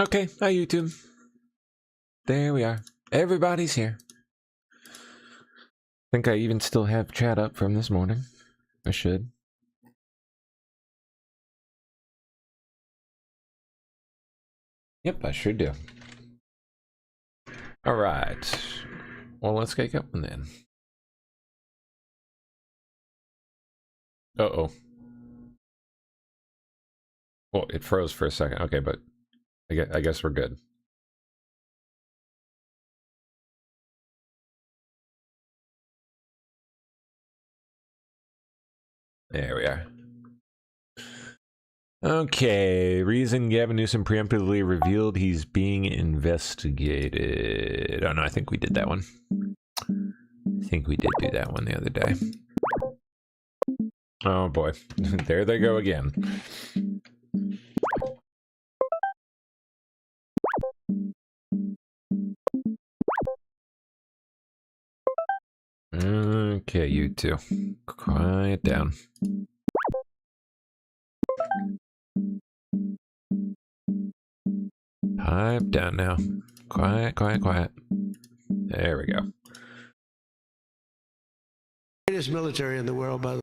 Okay, hi YouTube. There we are. Everybody's here. I think I even still have chat up from this morning. I should. Yep, I sure do. Alright. Well, let's get going then. Uh-oh. Well, it froze for a second. Okay, but I guess we're good. There we are. Okay, reason Gavin Newsom preemptively revealed he's being investigated. Oh no, I think we did that one. I think we did do that one the other day. Oh boy, there they go again. Okay, you two. Quiet down. Pipe down now. Quiet, quiet, quiet. There we go. Greatest military in the world, by the way.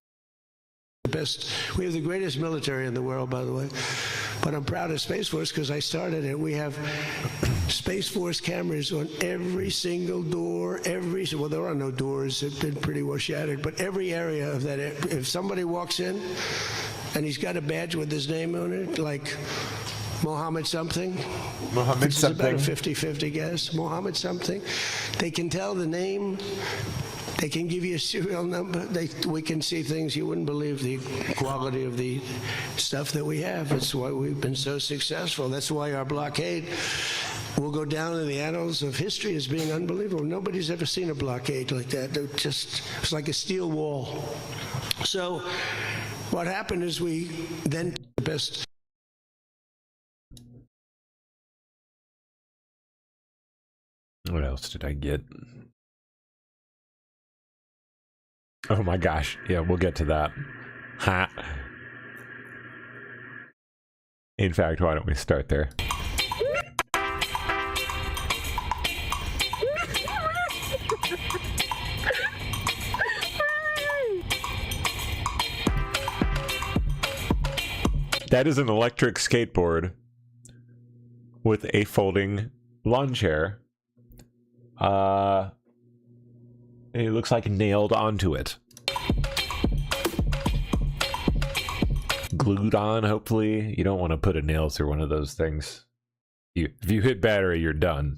We have the greatest military in the world, by the way. But I'm proud of Space Force because I started it. We have Space Force cameras on every single door, well, there are no doors, they've been pretty well shattered, but every area of that, if somebody walks in and he's got a badge with his name on it, like Mohammed something. Mohammed something. It's about a 50-50 guess. Mohammed something. They can tell the name. They can give you a serial number. We can see things you wouldn't believe, the quality of the stuff that we have. That's why we've been so successful. That's why our blockade will go down in the annals of history as being unbelievable. Nobody's ever seen a blockade like that. It's like a steel wall. So what happened is we then the best. What else did I get? Oh my gosh. Yeah, we'll get to that. Ha. In fact, why don't we start there? That is an electric skateboard with a folding lawn chair. It looks like nailed onto it. Glued on, hopefully. You don't want to put a nail through one of those things. If you hit battery, you're done.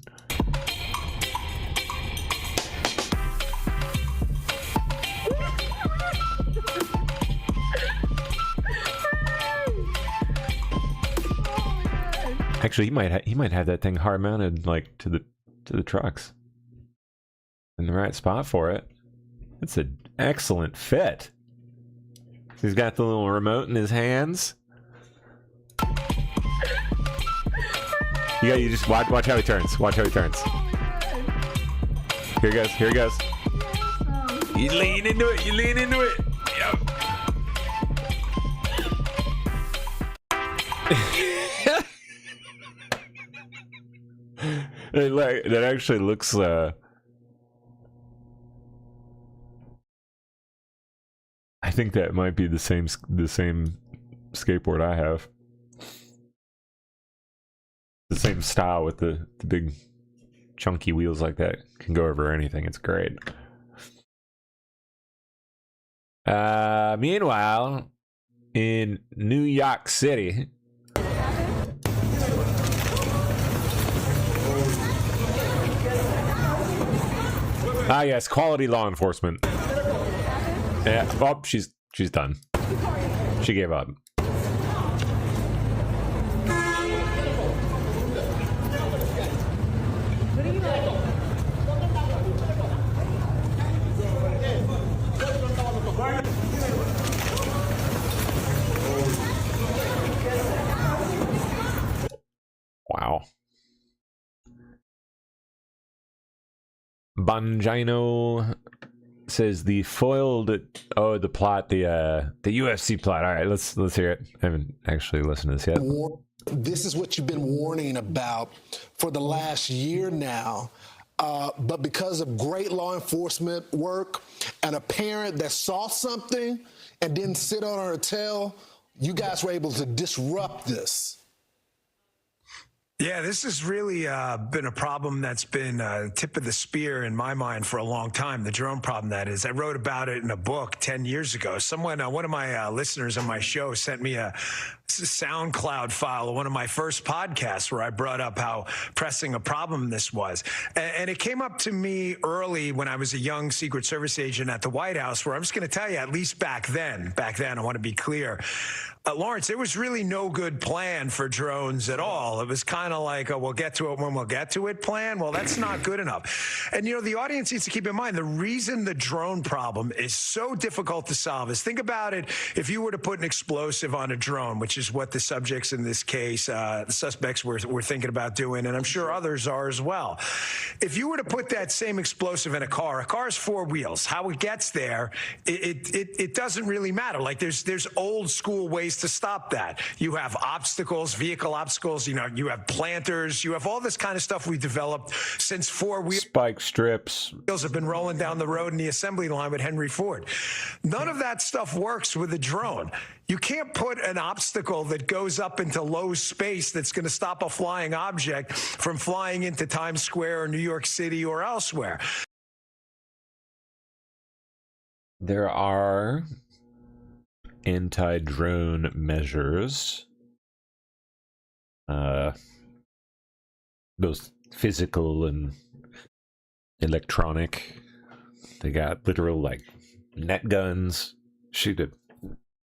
Actually, he might have that thing hard mounted like to the trucks. In the right spot for it. It's an excellent fit. He's got the little remote in his hands. You just watch how he turns. Watch how he turns. Here he goes. Here he goes. You lean into it. You lean into it. Yep. That actually looks. I think that might be the same skateboard I have. The same style with the big chunky wheels like that. Can go over anything. It's great. Meanwhile, in New York City. Ah yes, quality law enforcement. Yeah, oh, she's done. She gave up. Wow. Bongino says the foiled the plot, the UFC plot. All right, let's hear it. I haven't actually listened to this yet. This is what you've been warning about for the last year now. But because of great law enforcement work and a parent that saw something and didn't sit on her tail, you guys were able to disrupt this. Yeah, this has really been a problem that's been tip of the spear in my mind for a long time. The drone problem, that is. I wrote about it in a book 10 years ago. Someone, one of my listeners on my show sent me a SoundCloud file of one of my first podcasts where I brought up how pressing a problem this was. And it came up to me early when I was a young Secret Service agent at the White House, where I'm just going to tell you, at least back then, I want to be clear, Lawrence, there was really no good plan for drones at all. It was kind of like, we'll get to it when we'll get to it plan. Well, that's not good enough. And, you know, the audience needs to keep in mind, the reason the drone problem is so difficult to solve is, think about it, if you were to put an explosive on a drone, which is what the subjects in this case, the suspects were thinking about doing, and I'm sure others are as well. If you were to put that same explosive in a car's four wheels. How it gets there, it doesn't really matter. Like, there's old school ways to stop that. You have obstacles, vehicle obstacles, you know, you have planters, you have all this kind of stuff we've developed since four wheels. Spike strips. Have been rolling down the road in the assembly line with Henry Ford. None of that stuff works with a drone. You can't put an obstacle that goes up into low space that's going to stop a flying object from flying into Times Square or New York City or elsewhere. There are anti-drone measures, both physical and electronic. They got literal, like, net guns, shoot a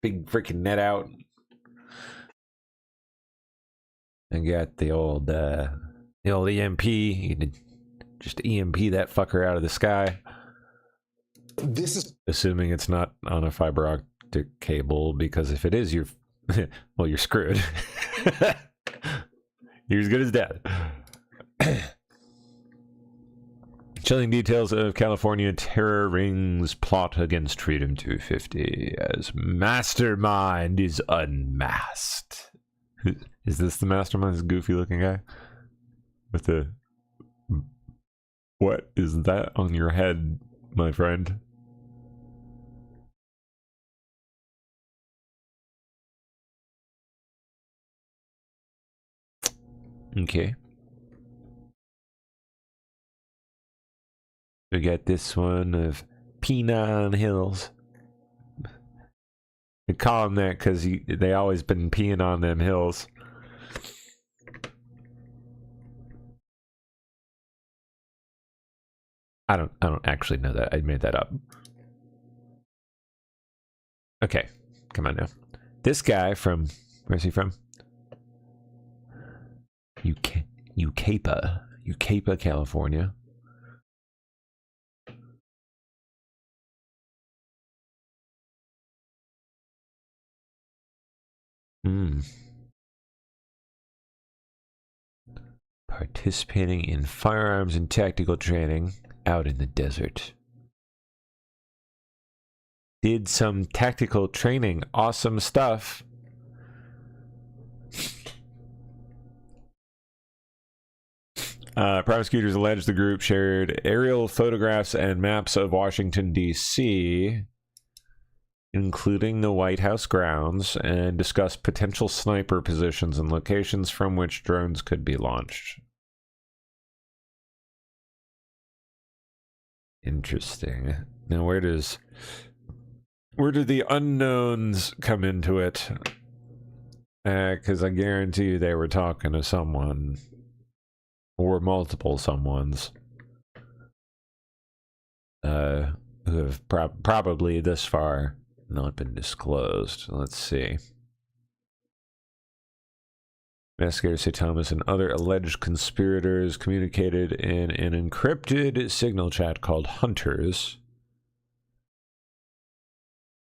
big freaking net out. And got the old EMP. You can just EMP that fucker out of the sky. This is assuming it's not on a fiber optic cable, because if it is, you're well, you're screwed. You're as good as dead. Chilling details of California terror rings plot against Freedom 250 as mastermind is unmasked. Is this the mastermind? This goofy looking guy with the, what is that on your head, my friend? Okay. We got this one of Peon Hills. They call them that because they always been peeing on them hills. I don't actually know that. I made that up. Okay, come on now. This guy from, where's he from? Ucapa, California. Participating in firearms and tactical training out in the desert. Did some tactical training. Awesome stuff. Prosecutors allege the group shared aerial photographs and maps of Washington, D.C., including the White House grounds, and discussed potential sniper positions and locations from which drones could be launched. Interesting. Now, where do the unknowns come into it? Because I guarantee you they were talking to someone, or multiple someones, who have probably this far not been disclosed. Let's see. Investigators say Thomas and other alleged conspirators communicated in an encrypted signal chat called Hunters,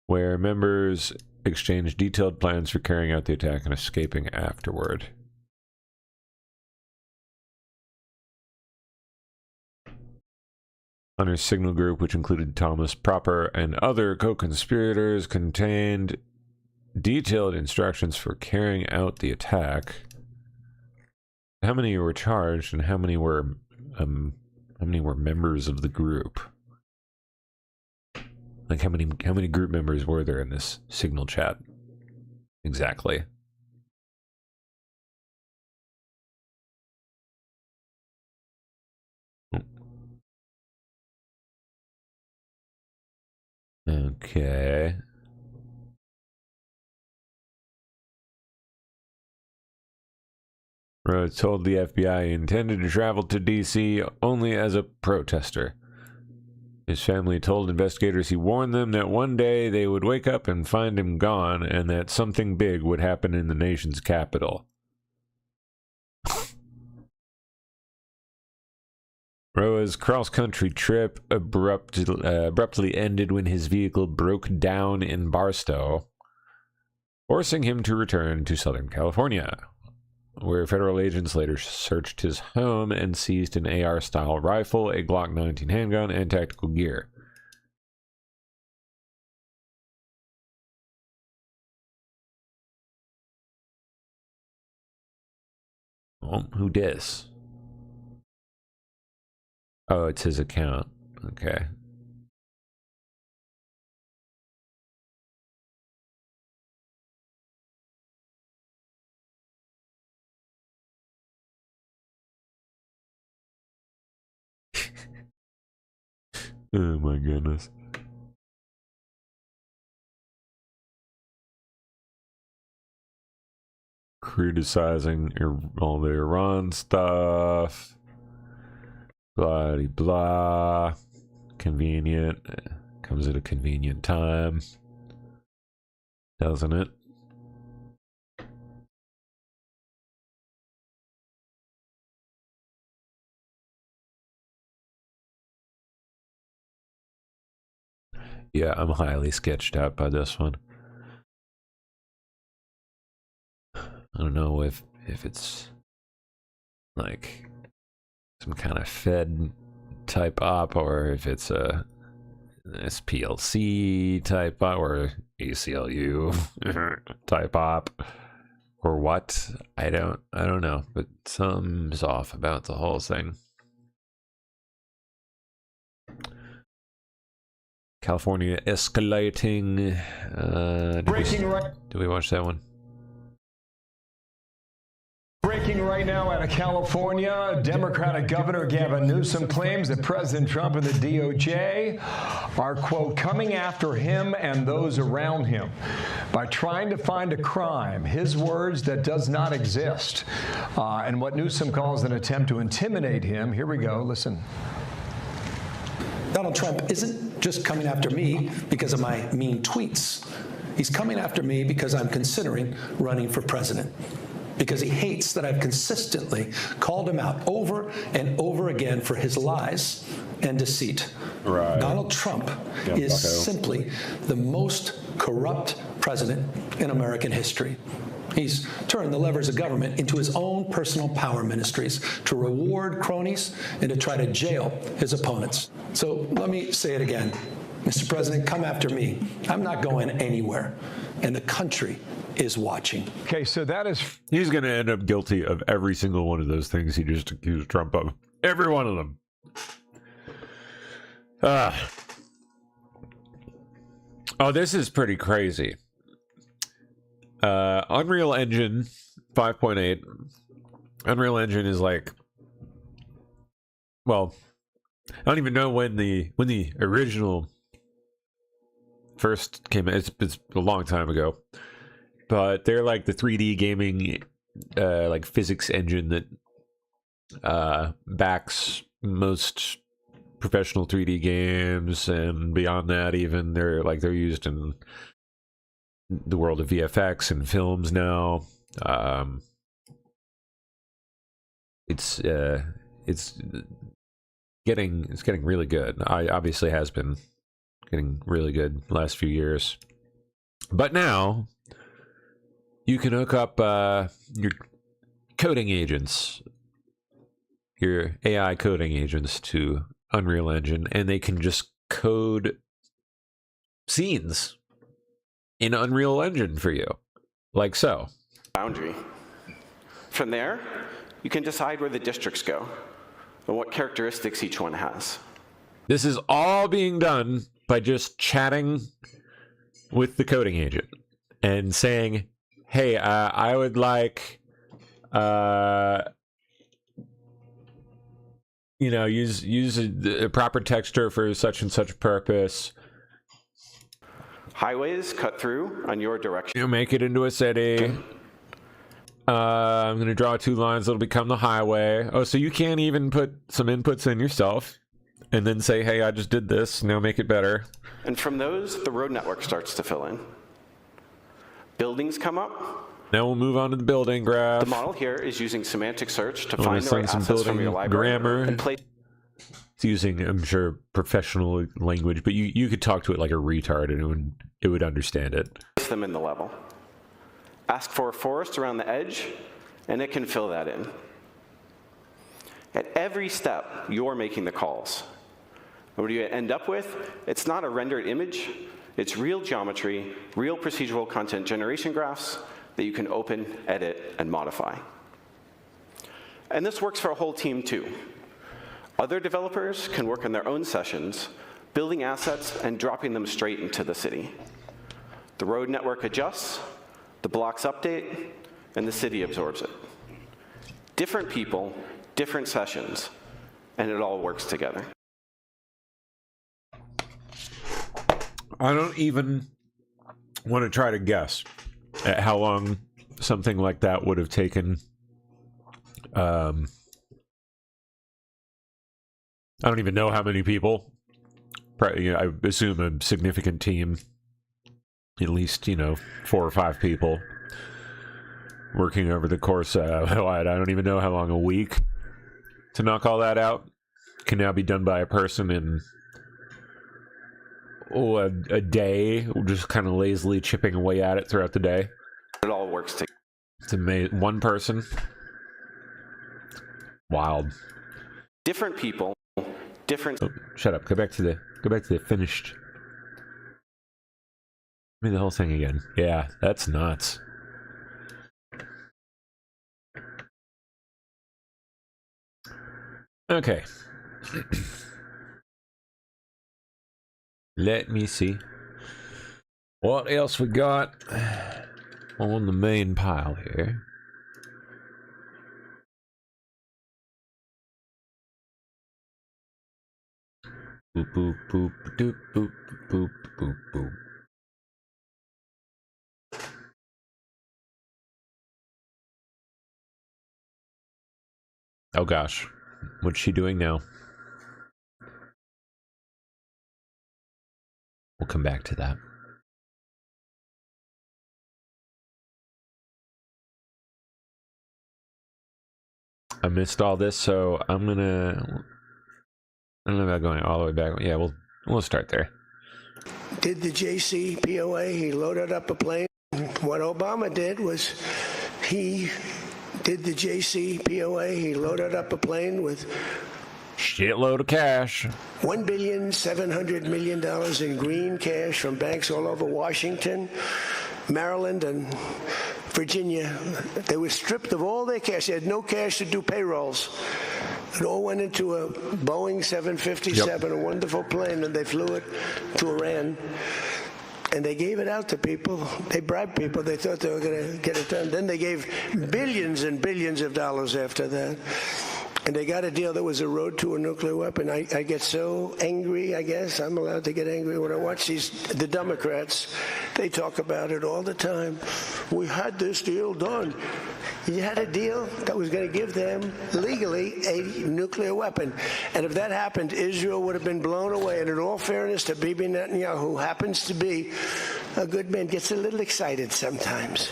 where members exchanged detailed plans for carrying out the attack and escaping afterward. Hunter's signal group, which included Thomas proper and other co-conspirators, contained detailed instructions for carrying out the attack. many were charged and how many were members of the group? Like how many group members were there in this Signal chat? Exactly. Okay. Rhodes told the FBI he intended to travel to D.C. only as a protester. His family told investigators he warned them that one day they would wake up and find him gone and that something big would happen in the nation's capital. Roa's cross-country trip abruptly ended when his vehicle broke down in Barstow, forcing him to return to Southern California, where federal agents later searched his home and seized an AR-style rifle, a Glock 19 handgun, and tactical gear. Oh, who dis? Oh, it's his account. Okay. Oh my goodness. Criticizing all the Iran stuff. Blah blah. Convenient. Comes at a convenient time. Doesn't it? Yeah, I'm highly sketched out by this one. I don't know if it's like some kind of Fed type op or if it's a SPLC type op or ACLU type op or what. I don't know, but something's off about the whole thing. California escalating. Do we watch that one? Breaking right now out of California, Democratic Governor Gavin Newsom claims that President Trump and the DOJ are, quote, coming after him and those around him by trying to find a crime, his words, that does not exist, and what Newsom calls an attempt to intimidate him. Here we go. Listen. Donald Trump isn't just coming after me because of my mean tweets. He's coming after me because I'm considering running for president, because he hates that I've consistently called him out over and over again for his lies and deceit. Right. Donald Trump is simply the most corrupt president in American history. He's turned the levers of government into his own personal power ministries to reward cronies and to try to jail his opponents. So let me say it again. Mr. President, come after me. I'm not going anywhere. And the country is watching. Okay, so that is... He's going to end up guilty of every single one of those things he just accused Trump of. Every one of them. Oh, this is pretty crazy. Unreal Engine 5.8. Unreal Engine is like, well, I don't even know when the original first came out. It's a long time ago, but they're like the 3D gaming like physics engine that backs most professional 3D games, and beyond that even they're used in the world of VFX and films now. It's getting really good. I obviously has been getting really good the last few years, but now you can hook up your coding agents, your AI coding agents, to Unreal Engine, and they can just code scenes in Unreal Engine for you, like so. Boundary. From there, you can decide where the districts go and what characteristics each one has. This is all being done by just chatting with the coding agent and saying, hey, I would like, use a proper texture for such and such purpose. Highways cut through on your direction. Make it into a city. I'm going to draw 2 lines that'll become the highway. Oh, so you can't even put some inputs in yourself and then say, hey, I just did this, now make it better. And from those, the road network starts to fill in. Buildings come up. Now we'll move on to the building graph. The model here is using semantic search to find the right some assets from building your library grammar. and place It's using, I'm sure, professional language, but you could talk to it like a retard and it would understand it. them in the level. Ask for a forest around the edge, and it can fill that in. At every step, you're making the calls. And what do you end up with? It's not a rendered image. It's real geometry, real procedural content generation graphs that you can open, edit, and modify. And this works for a whole team, too. Other developers can work on their own sessions, building assets and dropping them straight into the city. The road network adjusts, the blocks update, and the city absorbs it. Different people, different sessions, and it all works together. I don't even want to try to guess at how long something like that would have taken. I don't even know how many people. Probably, I assume a significant team. At least, 4 or 5 people working over the course. I don't even know how long, a week to knock all that out. Can now be done by a person in a day, just kind of lazily chipping away at it throughout the day. It all works together. It's amazing. One person. Wild. Different people, different. Oh, shut up. Go back to the finished. Give me the whole thing again. Yeah, that's nuts. Okay. Let me see. What else we got on the main pile here? Boop, boop, boop, doop, boop, boop, boop, boop. Oh gosh, what's she doing now? We'll come back to that. I missed all this, so I'm gonna. I don't know about going all the way back. Yeah, we'll start there. Did the JCPOA, he loaded up a plane. What Obama did was he did the JCPOA, he loaded up a plane with Shitload of cash. $1.7 billion in green cash from banks all over Washington, Maryland, and Virginia. They were stripped of all their cash. They had no cash to do payrolls. It all went into a Boeing 757, a wonderful plane, and they flew it to Iran. And they gave it out to people. They bribed people. They thought they were going to get it done. Then they gave billions and billions of dollars after that. And they got a deal that was a road to a nuclear weapon. I get so angry, I guess. I'm allowed to get angry when I watch the Democrats. They talk about it all the time. We had this deal done. You had a deal that was going to give them, legally, a nuclear weapon. And if that happened, Israel would have been blown away. And in all fairness to Bibi Netanyahu, who happens to be a good man, gets a little excited sometimes.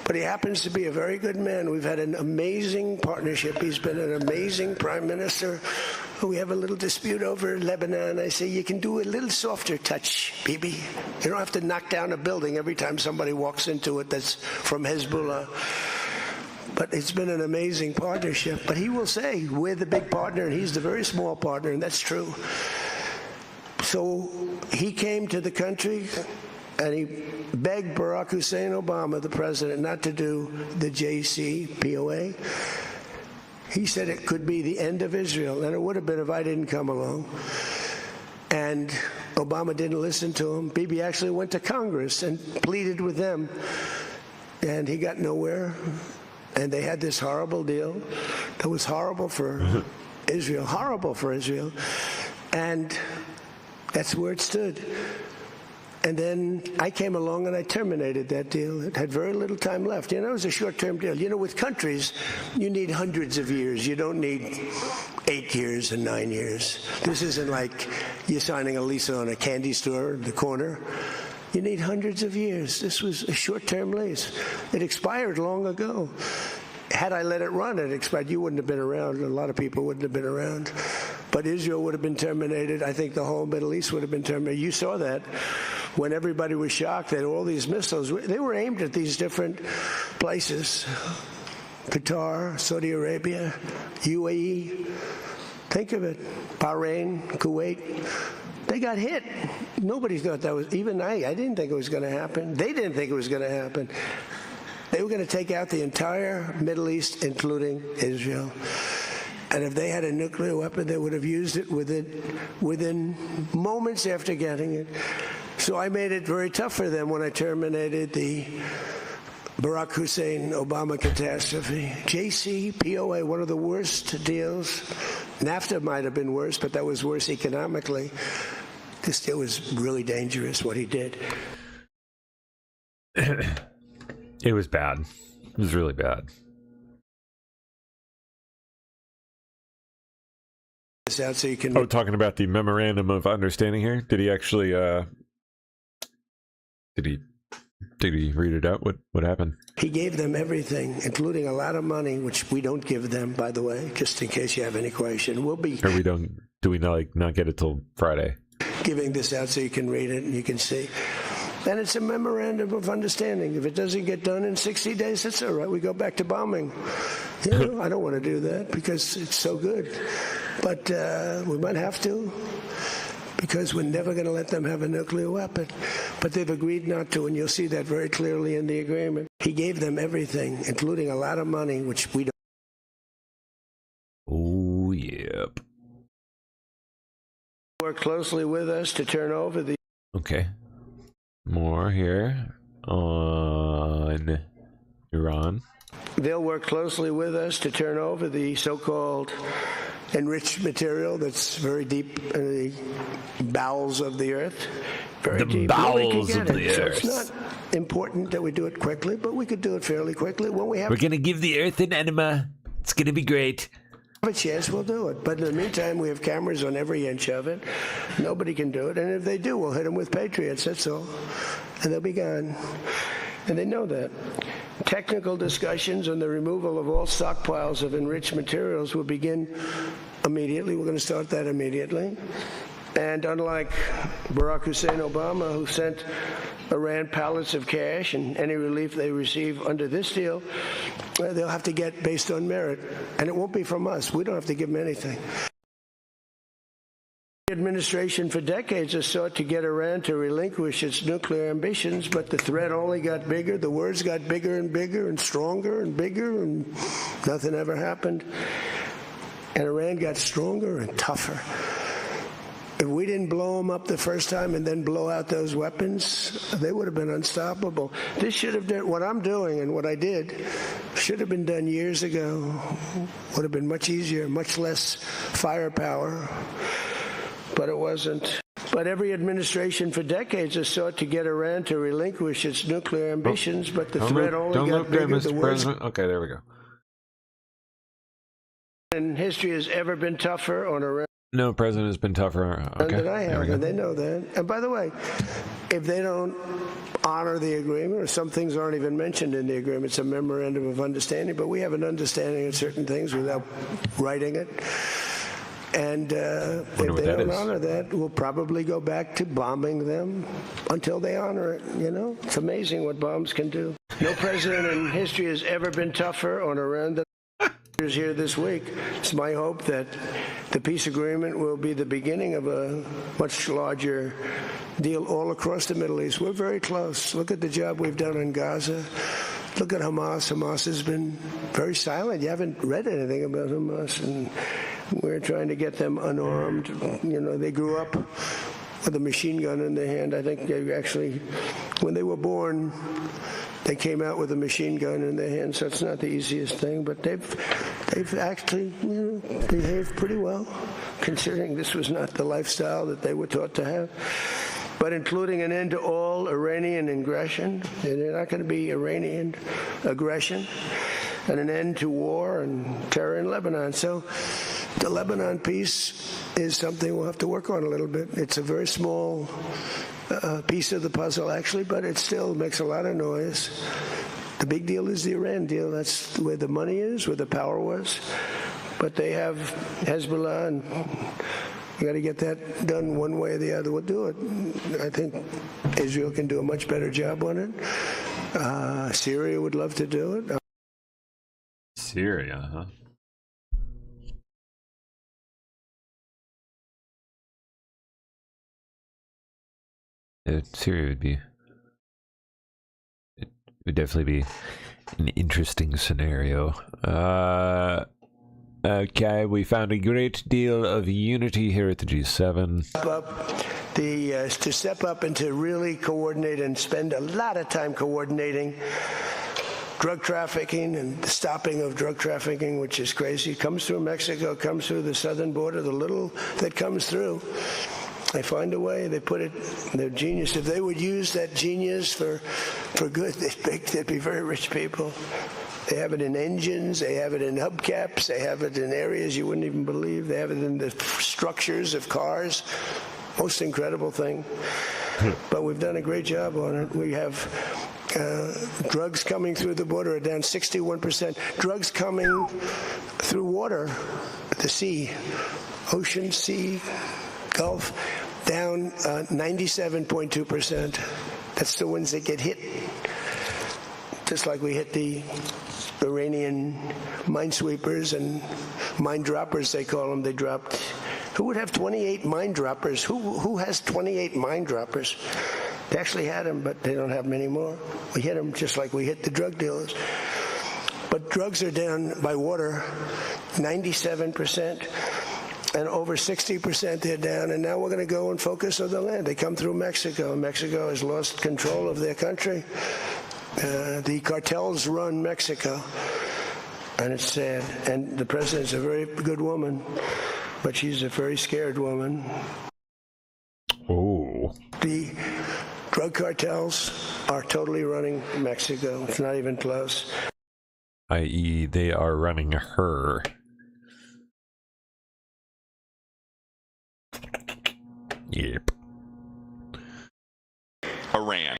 But he happens to be a very good man. We've had an amazing partnership. He's been an amazing prime minister. We have a little dispute over Lebanon. I say, you can do a little softer touch, Bibi. You don't have to knock down a building every time somebody walks into it that's from Hezbollah. But it's been an amazing partnership. But he will say, we're the big partner, and he's the very small partner, and that's true. So he came to the country, and he begged Barack Hussein Obama, the president, not to do the JCPOA. He said it could be the end of Israel, and it would have been if I didn't come along. And Obama didn't listen to him. Bibi actually went to Congress and pleaded with them, and he got nowhere. And they had this horrible deal that was horrible for Israel, and that's where it stood. And then I came along and I terminated that deal. It had very little time left. You know, it was a short-term deal. You know, with countries, you need hundreds of years. You don't need 8 years and 9 years. This isn't like you're signing a lease on a candy store in the corner. You need hundreds of years. This was a short-term lease. It expired long ago. Had I let it run, it expired. You wouldn't have been around. A lot of people wouldn't have been around. But Israel would have been terminated. I think the whole Middle East would have been terminated. You saw that when everybody was shocked that all these missiles, they were aimed at these different places. Qatar, Saudi Arabia, UAE. Think of it. Bahrain, Kuwait. They got hit. Nobody thought that was, even I didn't think it was going to happen. They didn't think it was going to happen. They were going to take out the entire Middle East, including Israel. And if they had a nuclear weapon, they would have used it within moments after getting it. So I made it very tough for them when I terminated the Barack Hussein Obama catastrophe. JCPOA, one of the worst deals. NAFTA might have been worse, but that was worse economically. This deal was really dangerous, what he did. It was bad. It was really bad. This out so you can. Oh, talking about the memorandum of understanding here. Did he actually? Did he read it out? What happened? He gave them everything, including a lot of money, which we don't give them, by the way, just in case you have any question. We'll be. Or we don't. Do we not get it till Friday? Giving this out so you can read it and you can see. And it's a memorandum of understanding. If it doesn't get done in 60 days, that's all right. We go back to bombing. You know, I don't want to do that because it's so good. But we might have to because we're never going to let them have a nuclear weapon. But they've agreed not to, and you'll see that very clearly in the agreement. He gave them everything, including a lot of money, which we don't. Oh, yep. Work closely with us to turn over the. Okay. More here on Iran. They'll work closely with us to turn over the so-called enriched material that's very deep in the bowels of the earth. Very The deep. bowels of the So earth. it's not important that we do it quickly, but we could do it fairly quickly. When we have We're gonna give the earth an enema. It's gonna be great. a chance, we'll do it. But in the meantime, we have cameras on every inch of it. Nobody can do it. And if they do, we'll hit them with Patriots, that's all. And they'll be gone. And they know that. Technical discussions on the removal of all stockpiles of enriched materials will begin immediately. We're going to start that immediately. And unlike Barack Hussein Obama, who sent Iran pallets of cash and any relief they receive under this deal, they'll have to get based on merit. And it won't be from us. We don't have to give them anything. The administration for decades has sought to get Iran to relinquish its nuclear ambitions, but the threat only got bigger. The words got bigger and bigger and stronger and bigger, and nothing ever happened. And Iran got stronger and tougher. If we didn't blow them up the first time and then blow out those weapons, they would have been unstoppable. This should have done, what I'm doing and what I did should have been done years ago. Would have been much easier, much less firepower, but it wasn't. But every administration for decades has sought to get Iran to relinquish its nuclear ambitions, but the threat only got bigger. The words Okay, there we go. in history has ever been tougher on Iran. No president has been tougher. Okay, Than I there have, we go. and they know that. And by the way, if they don't honor the agreement, or some things aren't even mentioned in the agreement, it's a memorandum of understanding, but we have an understanding of certain things without writing it. And if what they that don't is. honor that, we'll probably go back to bombing them until they honor it, you know? It's amazing what bombs can do. No president in history has ever been tougher on Iran than here this week. It's my hope that the peace agreement will be the beginning of a much larger deal all across the Middle East. We're very close. Look at the job we've done in Gaza. look at Hamas. Hamas has been very silent. You haven't read anything about Hamas, and we're trying to get them unarmed. You know, they grew up with a machine gun in their hand. I think they actually, when they were born, they came out with a machine gun in their hand, so it's not the easiest thing, but they've actually behaved pretty well, considering this was not the lifestyle that they were taught to have. But including an end to all Iranian aggression, they're not going to be Iranian aggression, and an end to war and terror in Lebanon. So the Lebanon piece is something we'll have to work on a little bit. It's a very small piece of the puzzle, actually, but it still makes a lot of noise. The big deal is the Iran deal. That's where the money is, where the power was. But they have Hezbollah, and you got to get that done one way or the other. We'll do it. I think Israel can do a much better job on it. Syria would love to do it. Syria, huh? Syria would definitely be an interesting scenario. Okay, we found a great deal of unity here at the G7. To step up and to really coordinate and spend a lot of time coordinating drug trafficking and the stopping of drug trafficking, which is crazy. It comes through Mexico, comes through the southern border, the little that comes through. They find a way. They put it. They're genius. If they would use that genius for good, they'd be very rich people. They have it in engines. They have it in hubcaps. They have it in areas you wouldn't even believe. They have it in the structures of cars. Most incredible thing. But we've done a great job on it. We have drugs coming through the border are down 61%. Drugs coming through water, the sea, ocean, sea, Gulf, down 97.2%. That's the ones that get hit. Just like we hit the Iranian minesweepers and mine droppers, they call them. They dropped. Who would have 28 mine droppers? Who has 28 mine droppers? They actually had them, but they don't have them anymore. We hit them just like we hit the drug dealers. But drugs are down by water 97%. And over 60% they're down, and now we're going to go and focus on the land. They come through Mexico. Mexico has lost control of their country. The cartels run Mexico, and it's sad. And the president's a very good woman, but she's a very scared woman. Oh. The drug cartels are totally running Mexico. It's not even close. I.e., they are running her. Yep. Iran.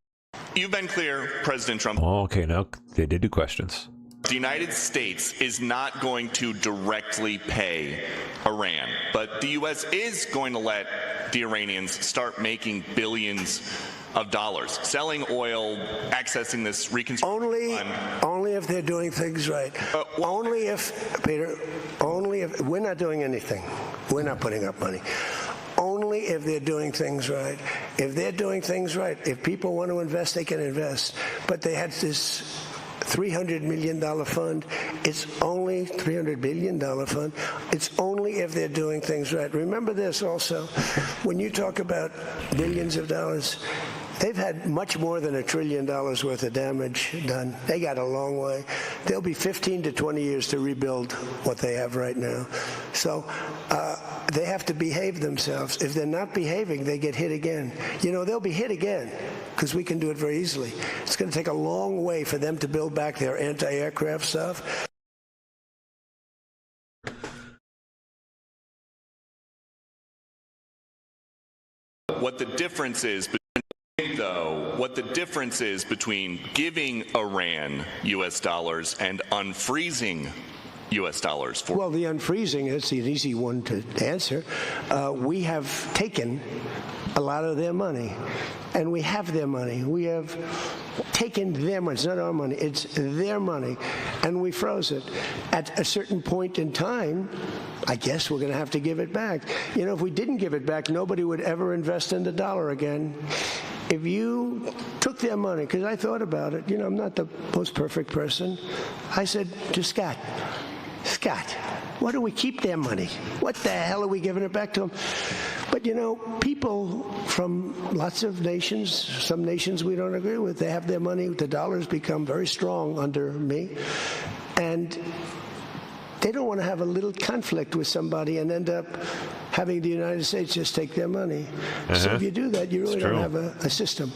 You've been clear, President Trump. Okay, now they did do questions. The United States is not going to directly pay Iran, but the U.S. is going to let the Iranians start making billions of dollars, selling oil, accessing this reconstruction fund. Only if they're doing things right. Only if, Peter, only if, we're not doing anything. We're not putting up money. Only if they're doing things right. If they're doing things right, if people want to invest, they can invest. But they had this $300 million fund. It's only $300 billion fund. It's only if they're doing things right. Remember this also. When you talk about billions of dollars, they've had much more than $1 trillion worth of damage done. They got a long way. There'll be 15 to 20 years to rebuild what they have right now. So they have to behave themselves. If they're not behaving, they get hit again. You know, they'll be hit again because we can do it very easily. It's going to take a long way for them to build back their anti-aircraft stuff. What the difference is between giving Iran U.S. dollars and unfreezing U.S. dollars for. Well, the unfreezing is an easy one to answer. We have taken a lot of their money, and we have their money. We have taken their money. It's not our money. It's their money, and we froze it. At a certain point in time, I guess we're going to have to give it back. You know, if we didn't give it back, nobody would ever invest in the dollar again. if you took their money, because I thought about it, you know, I'm not the most perfect person. I said to Scott, why do we keep their money? What the hell are we giving it back to them? But, you know, people from lots of nations, some nations we don't agree with, they have their money. The dollar's become very strong under me. And they don't want to have a little conflict with somebody and end up having the United States just take their money. So if you do that, you really don't have a system.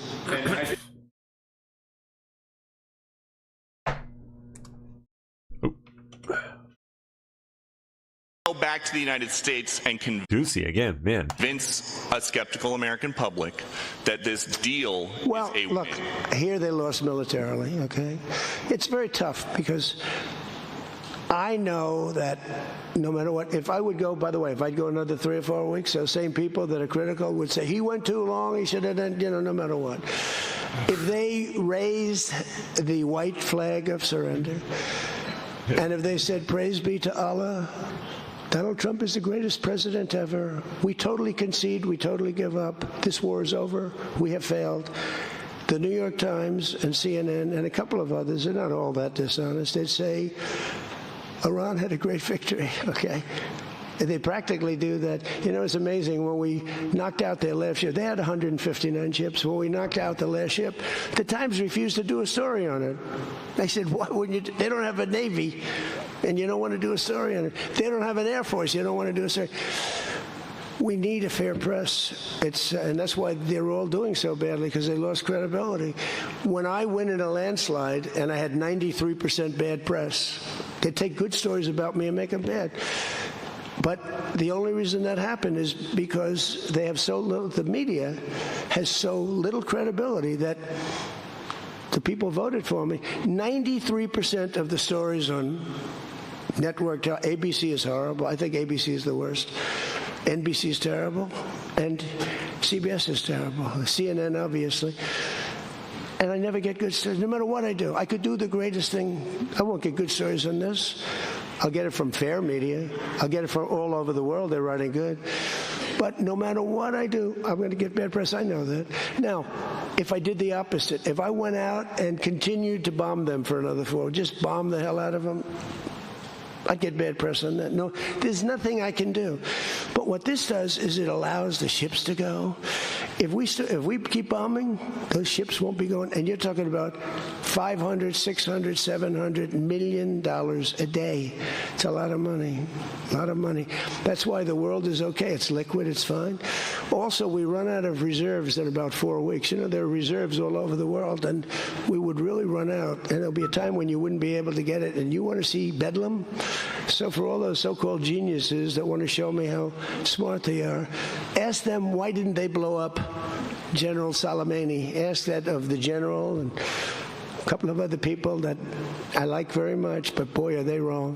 Go back to the United States and Juicy again, man. convince a skeptical American public that this deal Well, is a look, win. here they lost militarily, okay? It's very tough because I know that no matter what, if I would go, by the way, if I'd go another 3 or 4 weeks, those same people that are critical would say, he went too long, he should have done, you know, no matter what. If they raised the white flag of surrender, and if they said, praise be to Allah, Donald Trump is the greatest president ever. We totally concede. We totally give up. This war is over. We have failed. The New York Times and CNN and a couple of others, they're not all that dishonest. They'd say Iran had a great victory, okay? They practically do that. You know, it's amazing. When we knocked out their last ship, they had 159 ships. When we knocked out the last ship, the Times refused to do a story on it. They said, why wouldn't you? They don't have a Navy, and you don't want to do a story on it. They don't have an Air Force. You don't want to do a story. We need a fair press. And that's why they're all doing so badly, because they lost credibility. When I win in a landslide and I had 93% bad press, they take good stories about me and make them bad. But the only reason that happened is because they have so little, the media has so little credibility that the people voted for me. 93% of the stories on network, ABC is horrible. I think ABC is the worst. NBC is terrible. And CBS is terrible. CNN, obviously. And I never get good stories, no matter what I do. I could do the greatest thing. I won't get good stories on this. I'll get it from fair media. I'll get it from all over the world. They're writing good. But no matter what I do, I'm going to get bad press. I know that. Now, if I did the opposite, if I went out and continued to bomb them for another 4, just bomb the hell out of them, I'd get bad press on that. No, there's nothing I can do. But what this does is it allows the ships to go. If we keep bombing, those ships won't be going. And you're talking about $500, $600, $700 million a day. It's a lot of money. A lot of money. That's why the world is okay. It's liquid. It's fine. Also, we run out of reserves in about 4 weeks. You know, there are reserves all over the world, and we would really run out. And there'll be a time when you wouldn't be able to get it. And you want to see bedlam? So for all those so-called geniuses that want to show me how smart they are, ask them why didn't they blow up General Soleimani. Ask that of the general and a couple of other people that I like very much, but boy, are they wrong.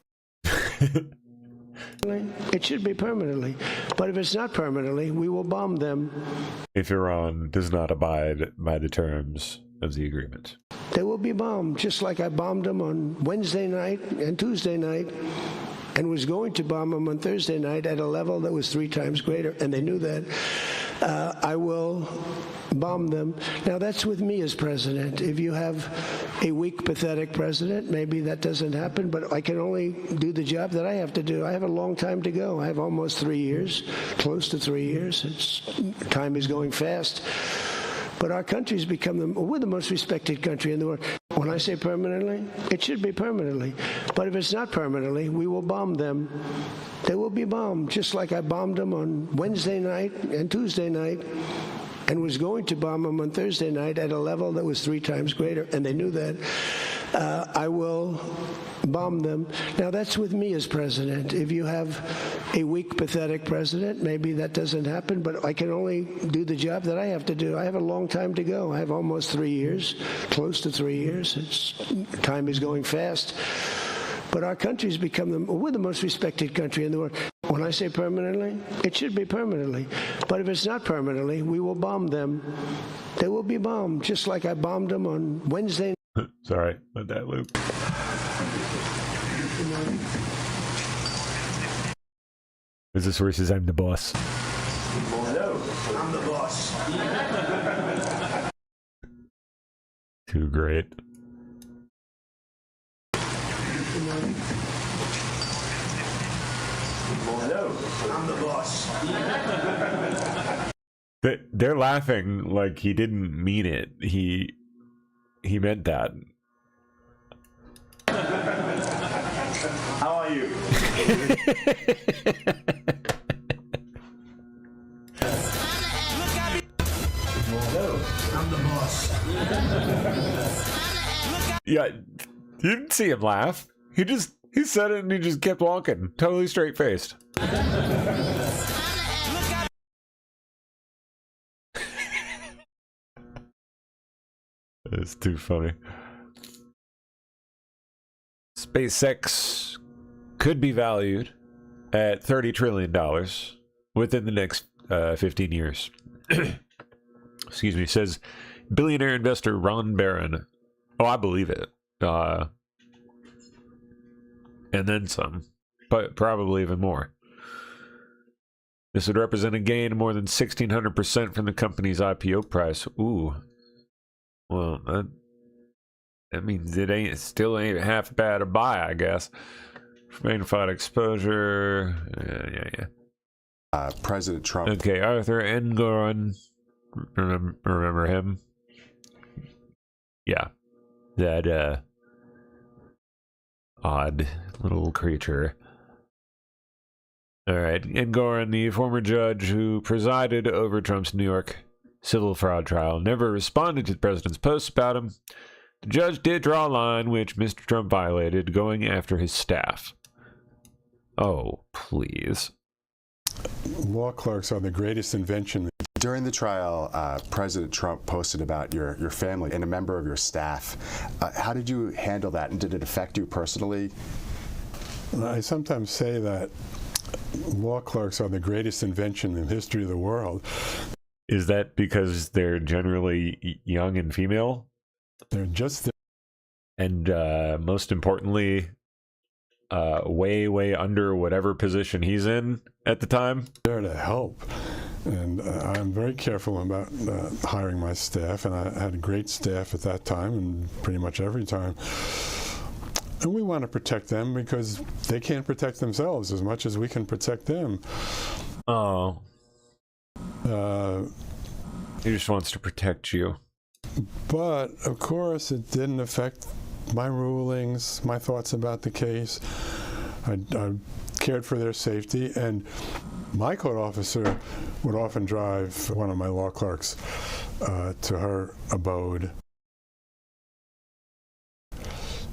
It should be permanently. But if it's not permanently, we will bomb them. If Iran does not abide by the terms of the agreement, they will be bombed, just like I bombed them on Wednesday night and Tuesday night, and was going to bomb them on Thursday night at a level that was 3 times greater, and they knew that. I will bomb them. Now, that's with me as president. If you have a weak, pathetic president, maybe that doesn't happen, but I can only do the job that I have to do. I have a long time to go. I have almost 3 years, close to 3 years. Time is going fast. But our country's become we're the most respected country in the world. When I say permanently, it should be permanently. But if it's not permanently, we will bomb them. They will be bombed, just like I bombed them on Wednesday night and Tuesday night, and was going to bomb them on Thursday night at a level that was 3 times greater, and they knew that. I will bomb them. Now, that's with me as president. If you have a weak, pathetic president, maybe that doesn't happen, but I can only do the job that I have to do. I have a long time to go. I have almost 3 years, close to 3 years. Time is going fast. But our country's become we're the most respected country in the world. When I say permanently, it should be permanently. But if it's not permanently, we will bomb them. They will be bombed, just like I bombed them on Wednesday. Sorry, let that loop. Is this where he says I'm the boss? Hello, I'm the boss. Too great. Hello, I'm the boss. They're laughing like he didn't mean it. He meant that. How are you? Hello, I'm the boss. Yeah, you didn't see him laugh. He said it and he just kept walking, totally straight faced. It's too funny. SpaceX could be valued at $30 trillion within the next 15 years. Excuse me, says billionaire investor Ron Barron. Oh, I believe it. And then some, but probably even more. This would represent a gain of more than 1,600% from the company's IPO price. Ooh. Well, that means it still ain't half bad to buy, I guess. Magnified exposure. Yeah. President Trump. Okay, Arthur Engoron. Remember him? Yeah. That, odd little creature. Alright, Engoron, the former judge who presided over Trump's New York civil fraud trial, never responded to the president's posts about him. The judge did draw a line which Mr. Trump violated, going after his staff. Oh, please. Law clerks are the greatest invention. During the trial, President Trump posted about your family and a member of your staff. How did you handle that, and did it affect you personally? I sometimes say that law clerks are the greatest invention in the history of the world. Is that because they're generally young and female? They're just and most importantly, way under whatever position he's in at the time. There to help. And I'm very careful about hiring my staff, and I had a great staff at that time and pretty much every time. And we want to protect them because they can't protect themselves as much as we can protect them. Oh. He just wants to protect you. But, of course, it didn't affect my rulings, my thoughts about the case. I cared for their safety, and my court officer would often drive one of my law clerks to her abode,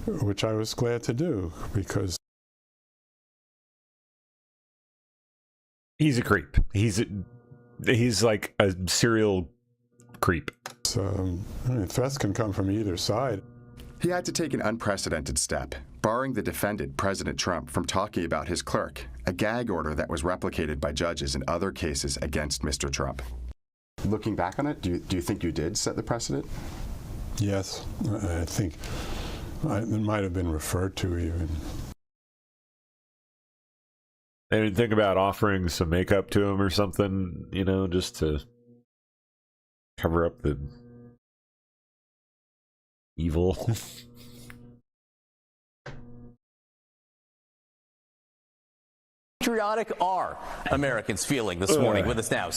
which I was glad to do because he's a creep. He's like a serial creep. Threats can come from either side. He had to take an unprecedented step, barring the defendant, President Trump, from talking about his clerk, a gag order that was replicated by judges in other cases against Mr. Trump. Looking back on it, do you think you did set the precedent? Yes, I think it might have been referred to even. They didn't think about offering some makeup to him or something, just to cover up the evil. Patriotic are Americans feeling this morning? With us now,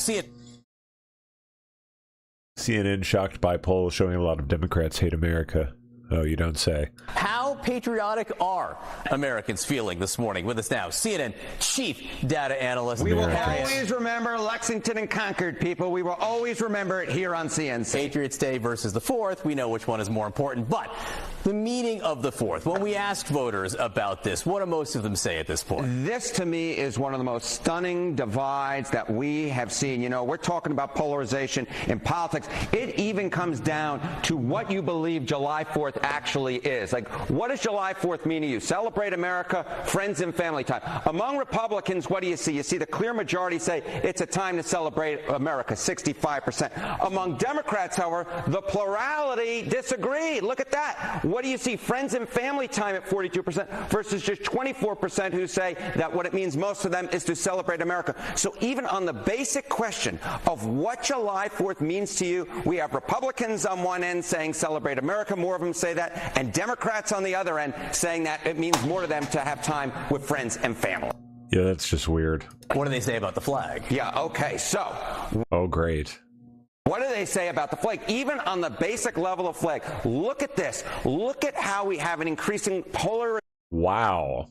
CNN shocked by poll showing a lot of Democrats hate America. Oh, you don't say. How patriotic are Americans feeling this morning? With us now, CNN chief data analyst. We will always remember Lexington and Concord, people. We will always remember it here on CNC. Patriots Day versus the 4th. We know which one is more important. But the meaning of the 4th, when we ask voters about this, what do most of them say at this point? This, to me, is one of the most stunning divides that we have seen. We're talking about polarization in politics. It even comes down to what you believe July 4th actually is. Like, what what does July 4th mean to you? Celebrate America, friends and family time. Among Republicans, what do you see? You see the clear majority say it's a time to celebrate America, 65%. Among Democrats, however, the plurality disagree. Look at that. What do you see? Friends and family time at 42% versus just 24% who say that what it means most to them is to celebrate America. So even on the basic question of what July 4th means to you, we have Republicans on one end saying celebrate America, more of them say that, and Democrats on the other end saying that it means more to them to have time with friends and family. Yeah, that's just weird. What do they say about the flag? Yeah, okay, so. Oh, great. What do they say about the flag? Even on the basic level of flag, look at this. Look at how we have an increasing polarization. Wow.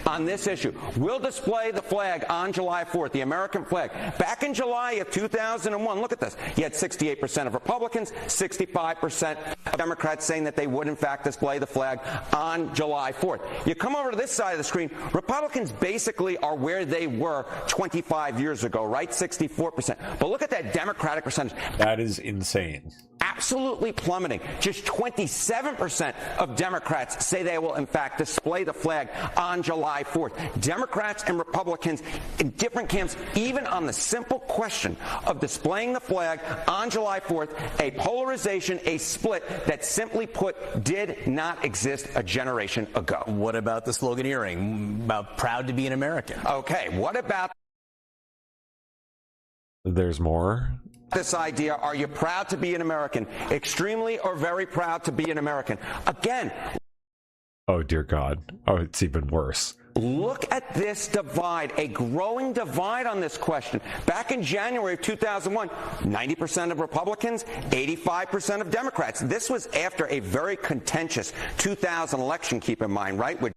On this issue. We'll display the flag on July 4th, the American flag. Back in July of 2001, look at this. You had 68% of Republicans, 65% of Democrats saying that they would, in fact, display the flag on July 4th. You come over to this side of the screen, Republicans basically are where they were 25 years ago, right? 64%. But look at that Democratic percentage. That is insane. Absolutely plummeting. Just 27% of Democrats say they will, in fact, display the flag on July 4th. Democrats and Republicans in different camps, even on the simple question of displaying the flag on July 4th, a polarization, a split that simply put did not exist a generation ago. What about the sloganeering about proud to be an American? Okay, what about There's more? this idea, are you proud to be an American? Extremely or very proud to be an American? Again, Oh, dear God. Oh, it's even worse. look at this divide, a growing divide on this question. Back in January of 2001, 90% of Republicans, 85% of Democrats. This was after a very contentious 2000 election, keep in mind, right? With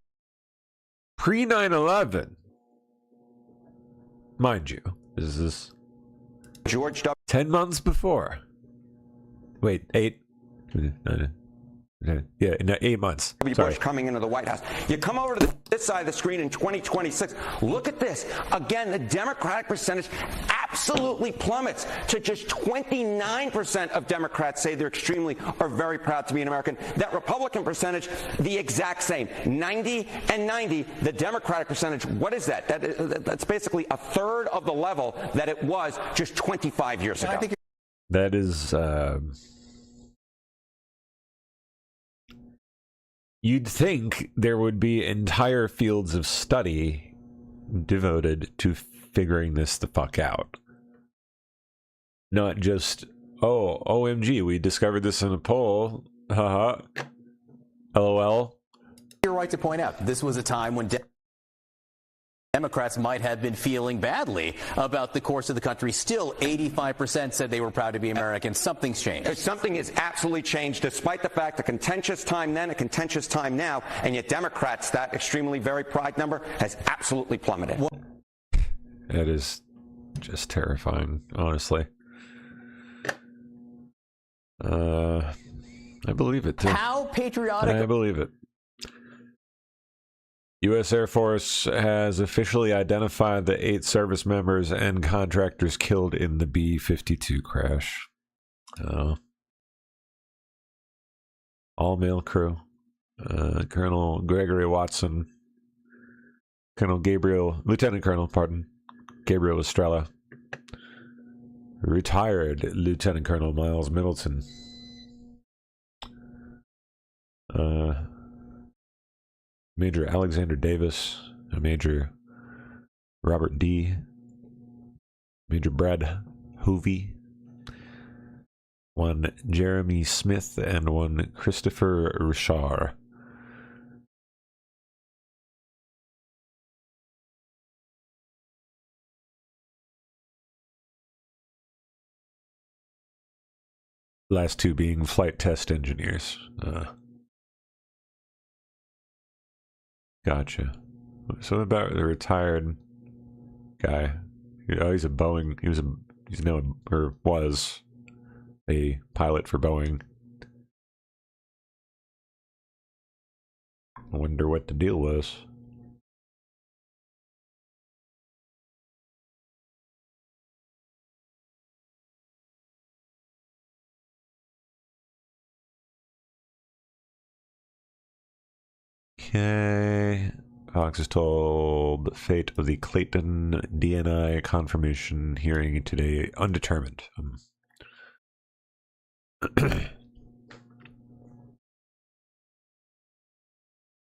Pre 9/11. Mind you, this is George W. 10 months before. Wait, 8? Yeah, no, 8 months. Sorry. Bush coming into the White House. You come over to this side of the screen in 2026. Look at this. Again, the Democratic percentage absolutely plummets to just 29% of Democrats say they're extremely or very proud to be an American. That Republican percentage, the exact same. 90 and 90. The Democratic percentage, what is that? That's basically a third of the level that it was just 25 years ago. That is, you'd think there would be entire fields of study devoted to figuring this the fuck out. Not just, oh, OMG, we discovered this in a poll. Haha. LOL. You're right to point out this was a time when Democrats might have been feeling badly about the course of the country. Still, 85% said they were proud to be American. Something's changed. Something has absolutely changed, despite the fact a contentious time then, a contentious time now, and yet Democrats, that extremely very pride number has absolutely plummeted. That is just terrifying, honestly. I believe it, too. How patriotic. I believe it. U.S. Air Force has officially identified the 8 service members and contractors killed in the B-52 crash. All-male crew. Colonel Gregory Watson. Lieutenant Colonel, Gabriel Estrella. Retired Lieutenant Colonel Miles Middleton. Major Alexander Davis, Major Robert D, Major Brad Hovey, one Jeremy Smith, and one Christopher Richard. Last 2 being flight test engineers. Gotcha. So about the retired guy. Oh, he's a Boeing. Was a pilot for Boeing. I wonder what the deal was. Okay. Fox is told the fate of the Clayton DNI confirmation hearing today undetermined.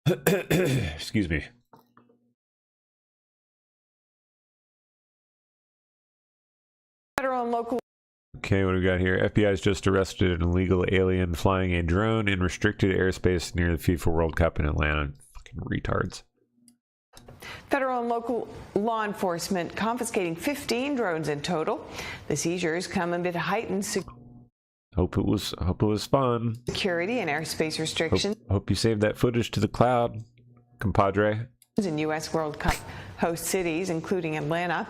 Excuse me. Federal and local. Okay, what do we got here? FBI's just arrested an illegal alien flying a drone in restricted airspace near the FIFA World Cup in Atlanta. Fucking retards. Federal and local law enforcement confiscating 15 drones in total. The seizures come amid heightened Hope it was fun. security and airspace restrictions Hope you saved that footage to the cloud, compadre. in U.S. World Cup host cities, including Atlanta.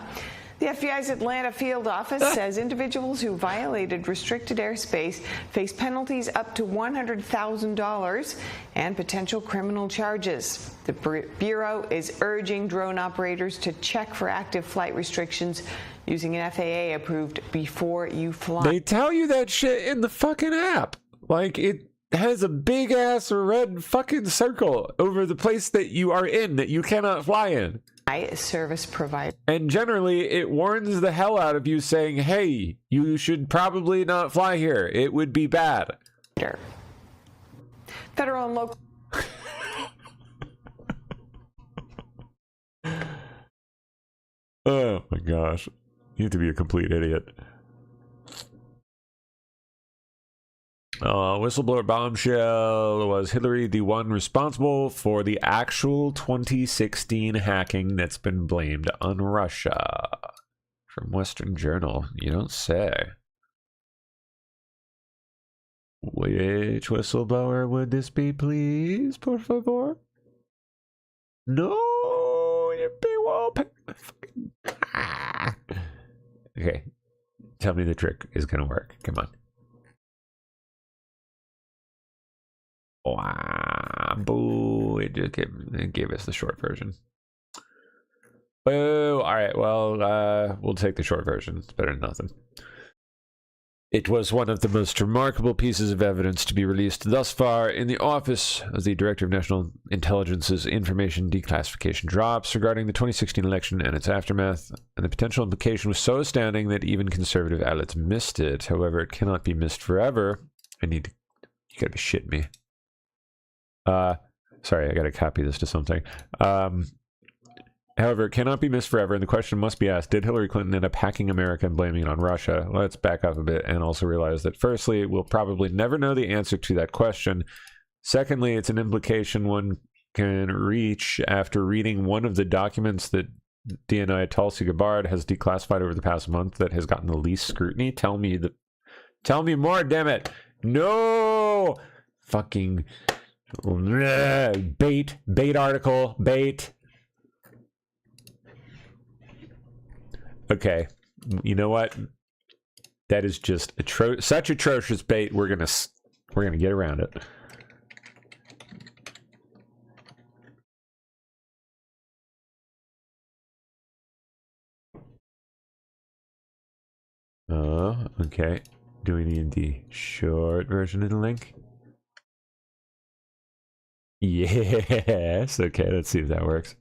The FBI's Atlanta field office says individuals who violated restricted airspace face penalties up to $100,000 and potential criminal charges. The Bureau is urging drone operators to check for active flight restrictions using an FAA-approved Before You Fly. They tell you that shit in the fucking app. Like, it has a big-ass red fucking circle over the place that you are in that you cannot fly in. Service provider. And generally, it warns the hell out of you saying, hey, you should probably not fly here. It would be bad. Federal and local. Oh my gosh. You have to be a complete idiot. Whistleblower bombshell. Was Hillary the one responsible for the actual 2016 hacking that's been blamed on Russia? From Western Journal. You don't say. Which whistleblower would this be, please, por favor? No, you be wallpaper. Okay, tell me the trick is gonna work. Come on. Wow, boo! It gave us the short version. Oh, all right. Well, we'll take the short version. It's better than nothing. It was one of the most remarkable pieces of evidence to be released thus far in the Office of the Director of National Intelligence's information declassification drops regarding the 2016 election and its aftermath, and the potential implication was so astounding that even conservative outlets missed it. However, it cannot be missed forever. You gotta be shitting me. Sorry, I gotta copy this to something. However, it cannot be missed forever, and the question must be asked, did Hillary Clinton end up hacking America and blaming it on Russia? Let's back up a bit and also realize that, firstly, we'll probably never know the answer to that question. Secondly, it's an implication one can reach after reading one of the documents that DNI Tulsi Gabbard has declassified over the past month that has gotten the least scrutiny. Tell me more, damn it! No! Fucking bait article, bait. Okay, you know what? That is just such atrocious bait. We're gonna get around it. Oh, okay. Do we need the short version of the link? Yes. Okay, let's see if that works.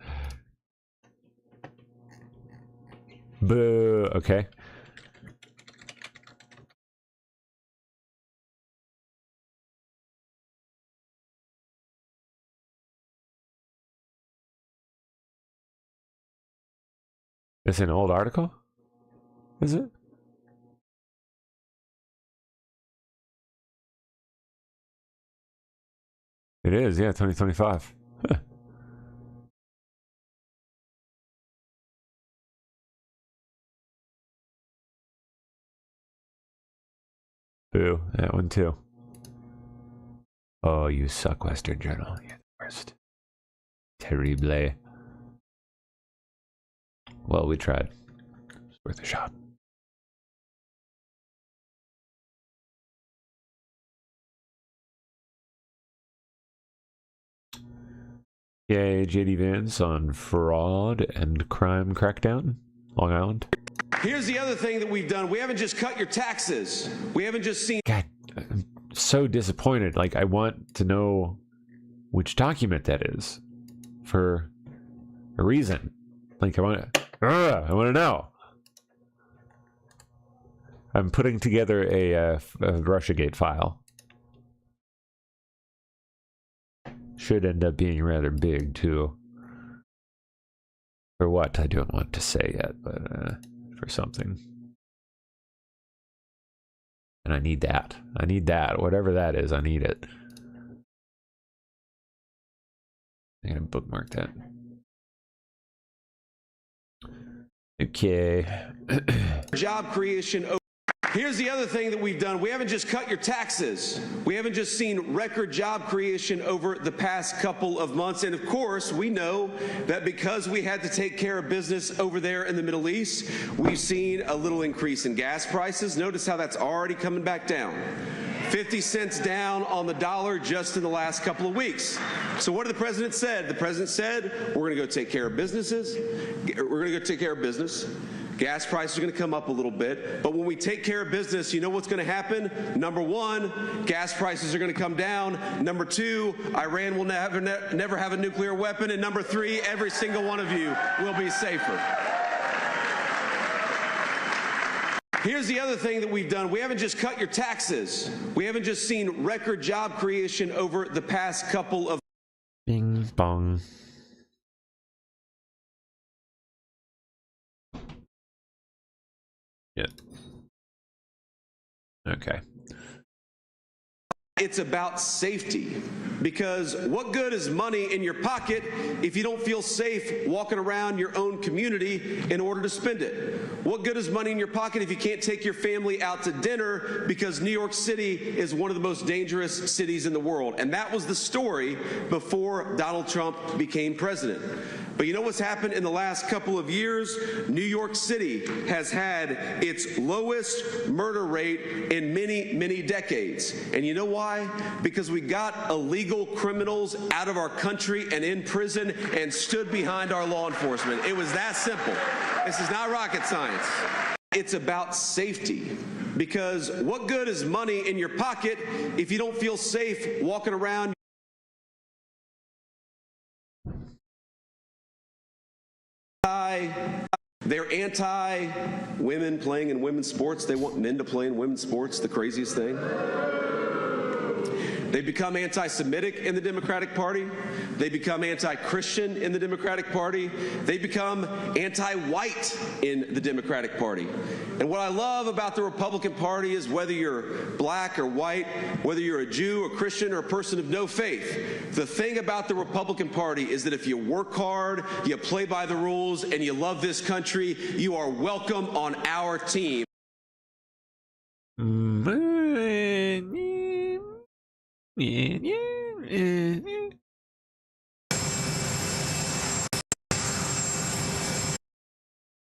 Boo. Okay. It's an old article? Is it? It is, yeah, 2025. Huh. Boo, that one too. Oh, you suck, Western Journal. You're the worst. Terrible. Well, we tried. It's worth a shot. Yay, JD Vance on fraud and crime crackdown, Long Island. Here's the other thing that we've done. We haven't just cut your taxes. We haven't just seen... God, I'm so disappointed. Like, I want to know which document that is. for a reason. Like, I want to know. I'm putting together a Russiagate file. Should end up being rather big, too. For what? I don't want to say yet, but for something. And I need that. I need that. Whatever that is, I need it. I'm gonna bookmark that. Okay. Job creation. Here's the other thing that we've done. We haven't just cut your taxes. We haven't just seen record job creation over the past couple of months. And of course, we know that because we had to take care of business over there in the Middle East, we've seen a little increase in gas prices. Notice how that's already coming back down. 50 cents down on the dollar just in the last couple of weeks. So what did the president say? The president said, we're going to go take care of businesses. We're going to go take care of business. Gas prices are going to come up a little bit. But when we take care of business, you know what's going to happen? Number one, gas prices are going to come down. Number two, Iran will never have a nuclear weapon. And number three, every single one of you will be safer. Here's the other thing that we've done. We haven't just cut your taxes. We haven't just seen record job creation over the past couple of... Bing bong. Yeah. Okay. It's about safety, because what good is money in your pocket if you don't feel safe walking around your own community in order to spend it? What good is money in your pocket if you can't take your family out to dinner because New York City is one of the most dangerous cities in the world? And that was the story before Donald Trump became president. But you know what's happened in the last couple of years? New York City has had its lowest murder rate in many, many decades. And you know why? Because we got illegal criminals out of our country and in prison and stood behind our law enforcement. It was that simple. This is not rocket science. It's about safety. Because what good is money in your pocket if you don't feel safe walking around? They're anti-women playing in women's sports. They want men to play in women's sports, the craziest thing. They become anti-Semitic in the Democratic Party. They become anti-Christian in the Democratic Party. They become anti-white in the Democratic Party. And what I love about the Republican Party is whether you're black or white, whether you're a Jew, a Christian, or a person of no faith, the thing about the Republican Party is that if you work hard, you play by the rules, and you love this country, you are welcome on our team.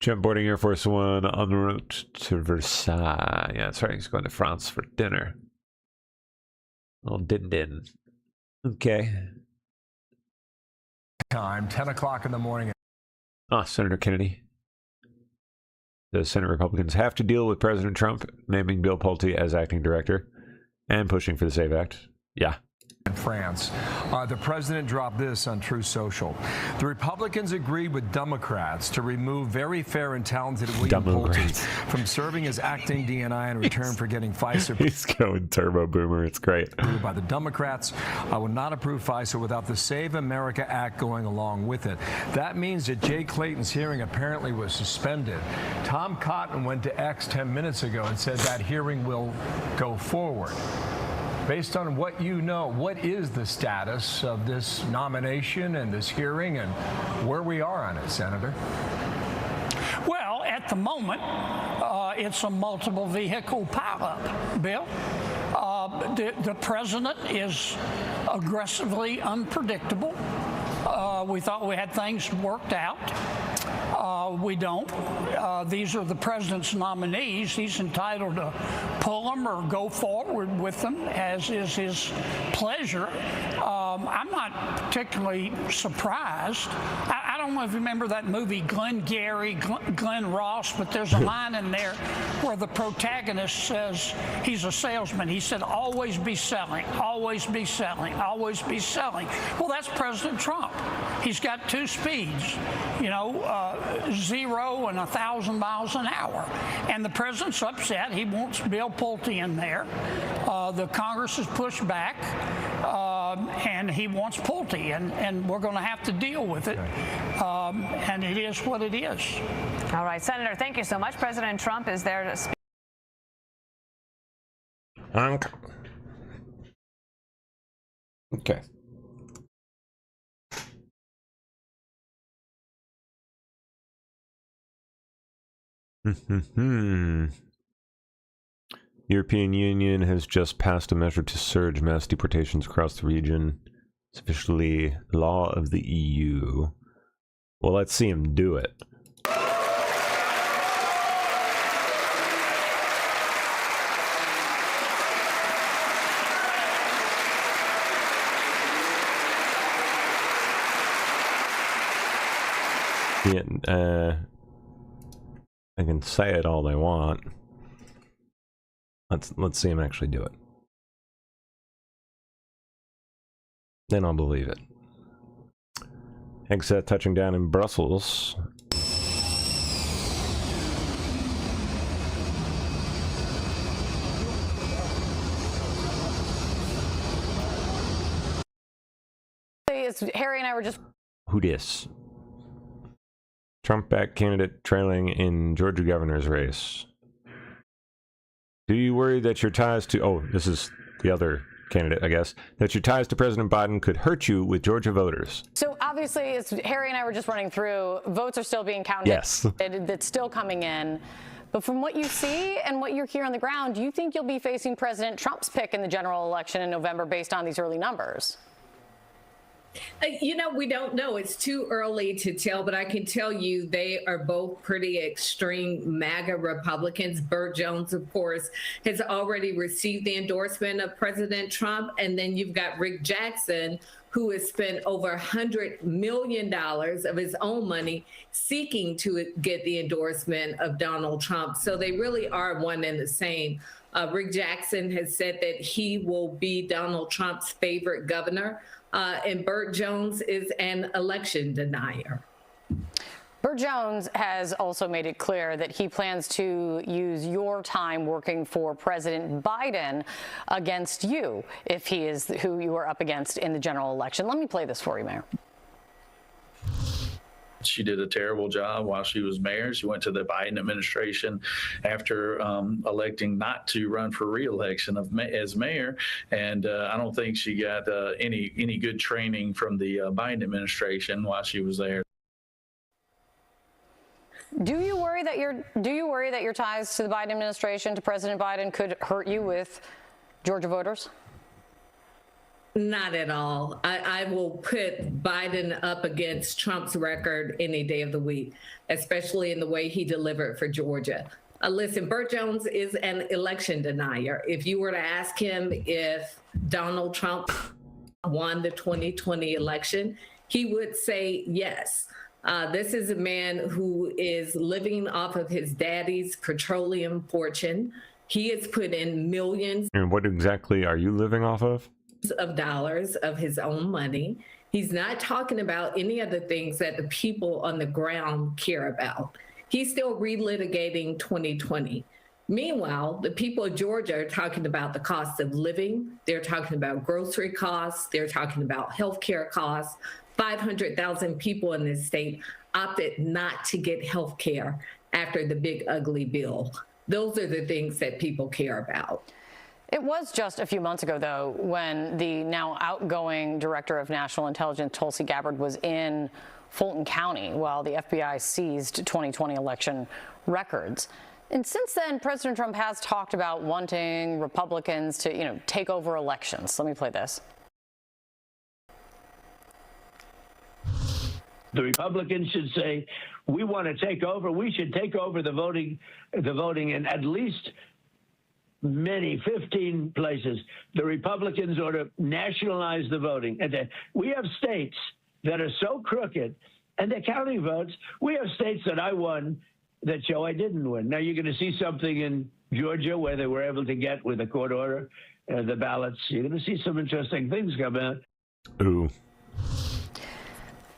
Trump boarding Air Force One en route to Versailles. Yeah, that's right. He's going to France for dinner. Little din. Okay. Time, 10 o'clock in the morning. Senator Kennedy. The Senate Republicans have to deal with President Trump naming Bill Pulte as acting director and pushing for the SAVE Act. Yeah. In France. The president dropped this on Truth Social. The Republicans agreed with Democrats to remove very fair and talented William Pulte from serving as acting DNI in return for getting FISA. He's going turbo boomer. It's great. Approved by the Democrats. I will not approve FISA without the Save America Act going along with it. That means that Jay Clayton's hearing apparently was suspended. Tom Cotton went to X 10 minutes ago and said that hearing will go forward. Based on what you know, what is the status of this nomination and this hearing and where we are on it, Senator? Well, at the moment, it's a multiple vehicle pileup, Bill. The president is aggressively unpredictable. We thought we had things worked out. We don't. These are the president's nominees. He's entitled to pull them or go forward with them, as is his pleasure. I'm not particularly surprised. I don't know if you remember that movie Glengarry, Glenn Ross, but there's a line in there where the protagonist says, he's a salesman. He said, always be selling, always be selling, always be selling. Well, that's President Trump. He's got two speeds, 0 and 1,000 miles an hour. And the president's upset. He wants Bill Pulte in there. The Congress has pushed back, and he wants Pulte, and we're going to have to deal with it. And it is what it is. All right, Senator, thank you so much. President Trump is there to speak. Okay. European Union has just passed a measure to surge mass deportations across the region. It's officially law of the EU. Well, let's see him do it. Yeah, I can say it all they want. Let's see him actually do it. Then I'll believe it. Hegseth touching down in Brussels. Harry and I were just... Who dis? Trump-backed candidate trailing in Georgia governor's race. Do you worry that your ties to... Oh, this is the other candidate, I guess. That your ties to President Biden could hurt you with Georgia voters. So obviously, as Harry and I were just running through, votes are still being counted. Yes. That's still coming in. But from what you see and what you're hearing on the ground, do you think you'll be facing President Trump's pick in the general election in November based on these early numbers? We don't know. It's too early to tell, but I can tell you they are both pretty extreme MAGA Republicans. Burt Jones, of course, has already received the endorsement of President Trump. And then you've got Rick Jackson, who has spent over $100 million of his own money seeking to get the endorsement of Donald Trump. So they really are one and the same. Rick Jackson has said that he will be Donald Trump's favorite governor. And Burt Jones is an election denier. Burt Jones has also made it clear that he plans to use your time working for President Biden against you if he is who you are up against in the general election. Let me play this for you, Mayor. She did a terrible job while she was mayor. She went to the Biden administration after electing not to run for re-election as mayor, and I don't think she got any good training from the Biden administration while she was there. Do you worry that your ties to the Biden administration, to President Biden, could hurt you with Georgia voters? Not at all. I will put Biden up against Trump's record any day of the week, especially in the way he delivered for Georgia. Listen, Burt Jones is an election denier. If you were to ask him if Donald Trump won the 2020 election, he would say yes. This is a man who is living off of his daddy's petroleum fortune. He has put in millions. And what exactly are you living off of? Of dollars of his own money. He's not talking about any of the things that the people on the ground care about. He's still relitigating 2020. Meanwhile, the people of Georgia are talking about the cost of living. They're talking about grocery costs. They're talking about healthcare costs. 500,000 people in this state opted not to get healthcare after the big ugly bill. Those are the things that people care about. It was just a few months ago, though, when the now outgoing Director of National Intelligence, Tulsi Gabbard, was in Fulton County while the FBI seized 2020 election records. And since then, President Trump has talked about wanting Republicans to, take over elections. Let me play this. The Republicans should say, we want to take over. We should take over the voting in at least 15 places. The Republicans ought to nationalize the voting. And we have states that are so crooked, and they're counting votes. We have states that I won that show I didn't win. Now you're going to see something in Georgia where they were able to get, with a court order, the ballots. You're going to see some interesting things come out. Ooh.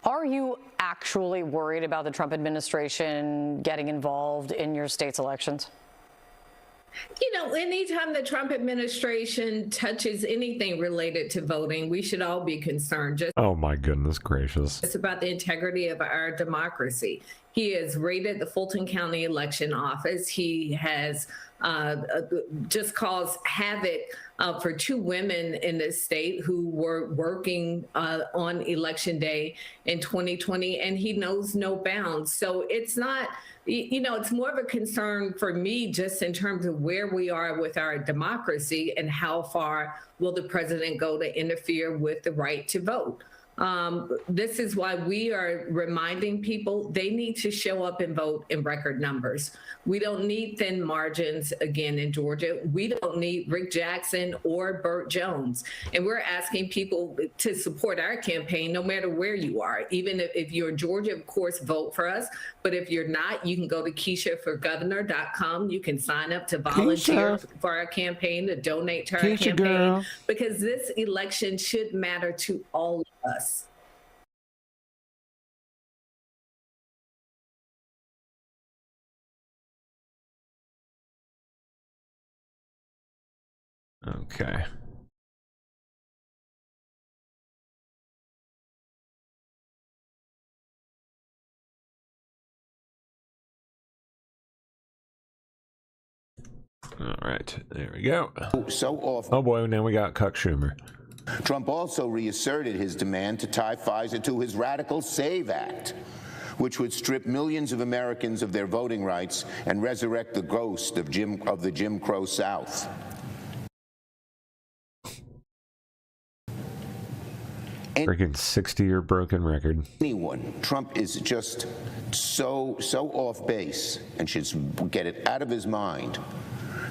Are you actually worried about the Trump administration getting involved in your state's elections? You know, anytime the Trump administration touches anything related to voting, we should all be concerned. Oh my goodness gracious. It's about the integrity of our democracy. He has raided the Fulton County election office. He has just caused havoc for 2 women in this state who were working on election day in 2020, and he knows no bounds. So it's not, you know, it's more of a concern for me just in terms of where we are with our democracy and how far will the president go to interfere with the right to vote. This is why we are reminding people they need to show up and vote in record numbers. We don't need thin margins again in Georgia. We don't need Rick Jackson or Burt Jones. And we're asking people to support our campaign no matter where you are. Even if you're in Georgia, of course, vote for us. But if you're not, you can go to KeishaForGovernor.com. You can sign up to volunteer for our campaign, to donate to our campaign. Girl. Because this election should matter to all of us. Okay. All right, there we go. So off. Oh boy, now we got Chuck Schumer. Trump also reasserted his demand to tie FISA to his radical SAVE Act, which would strip millions of Americans of their voting rights and resurrect the ghost of the Jim Crow South. Freaking 60-year broken record. Anyone, Trump is just so off base and should get it out of his mind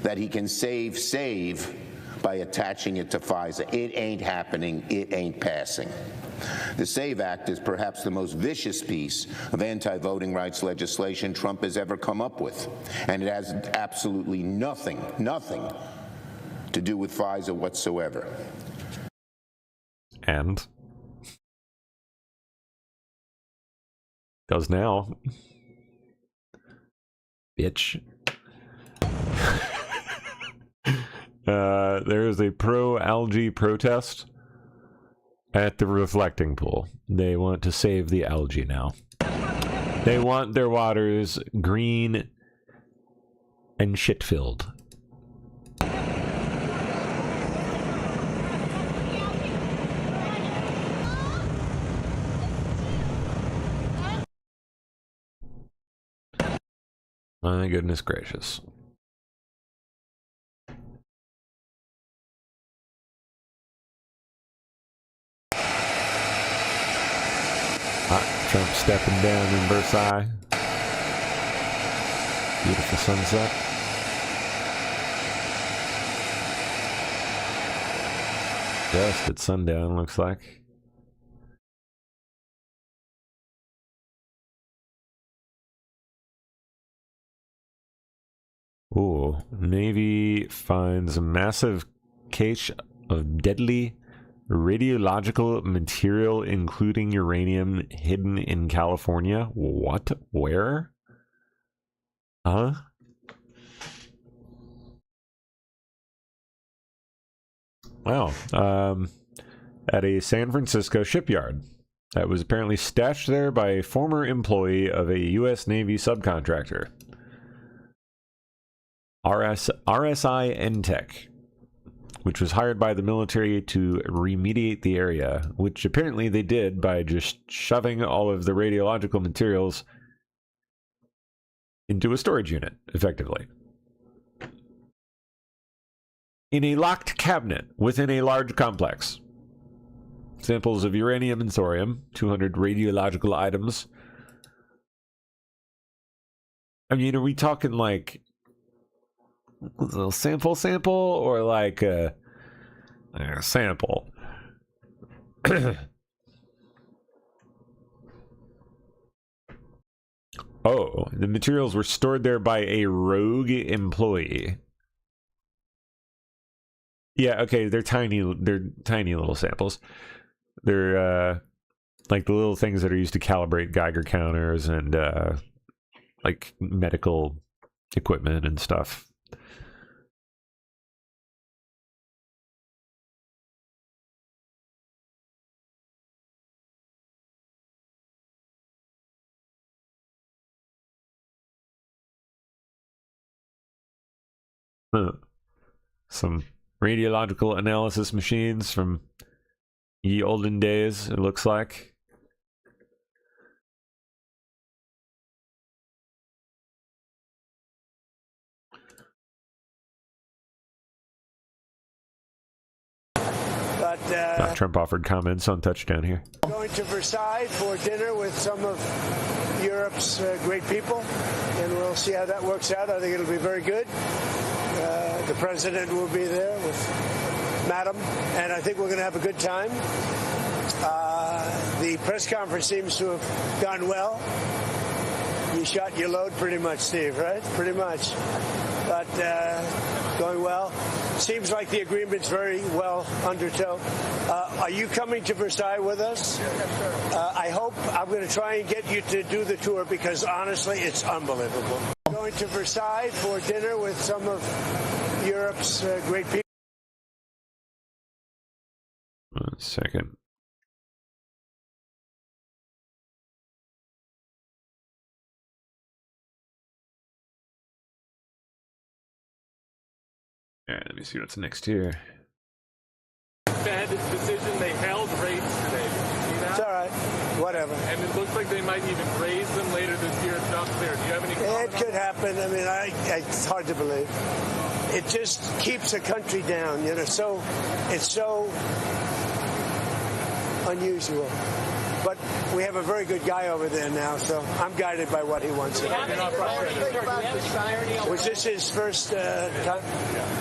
that he can save by attaching it to FISA. It ain't happening. It ain't passing. The SAVE Act is perhaps the most vicious piece of anti-voting rights legislation Trump has ever come up with, and it has absolutely nothing to do with FISA whatsoever. And does now. Bitch. There is a pro-algae protest at the reflecting pool. They want to save the algae now. They want their waters green and shit-filled. My goodness gracious. Trump stepping down in Versailles. Beautiful sunset. Just at sundown, looks like. Ooh, Navy finds a massive cache of deadly radiological material, including uranium, hidden in California. What? Where? Huh? Wow. At a San Francisco shipyard that was apparently stashed there by a former employee of a U.S. Navy subcontractor. RSI Entech, which was hired by the military to remediate the area, which apparently they did by just shoving all of the radiological materials into a storage unit, effectively. In a locked cabinet within a large complex. Samples of uranium and thorium, 200 radiological items. I mean, are we talking like a little sample or like a sample? Oh, the materials were stored there by a rogue employee. Yeah, okay, they're tiny little samples. They're like the little things that are used to calibrate Geiger counters and like medical equipment and stuff. Some radiological analysis machines from ye olden days, it looks like. But Trump offered comments on Touchdown here. going to Versailles for dinner with some of Europe's great people, and we'll see how that works out. I think it'll be very good. The president will be there with Madam, and I think we're going to have a good time. The press conference seems to have gone well. You shot your load pretty much, Steve, right? Pretty much. But going well. Seems like the agreement's very well undertow. Are you coming to Versailles with us? Yes, sir. I hope I'm going to try and get you to do the tour because honestly, it's unbelievable. Going to Versailles for dinner with some of Europe's great people. 1 second. All right, let me see what's next here. Fed decision, they held rates today. It's all right. Whatever. And it looks like they might even raise them later this year. It's not clear. Do you have any comment? It could happen. I mean, it's hard to believe. It just keeps a country down, you know. So it's so unusual. But we have a very good guy over there now, so I'm guided by what he wants. Was this his first time?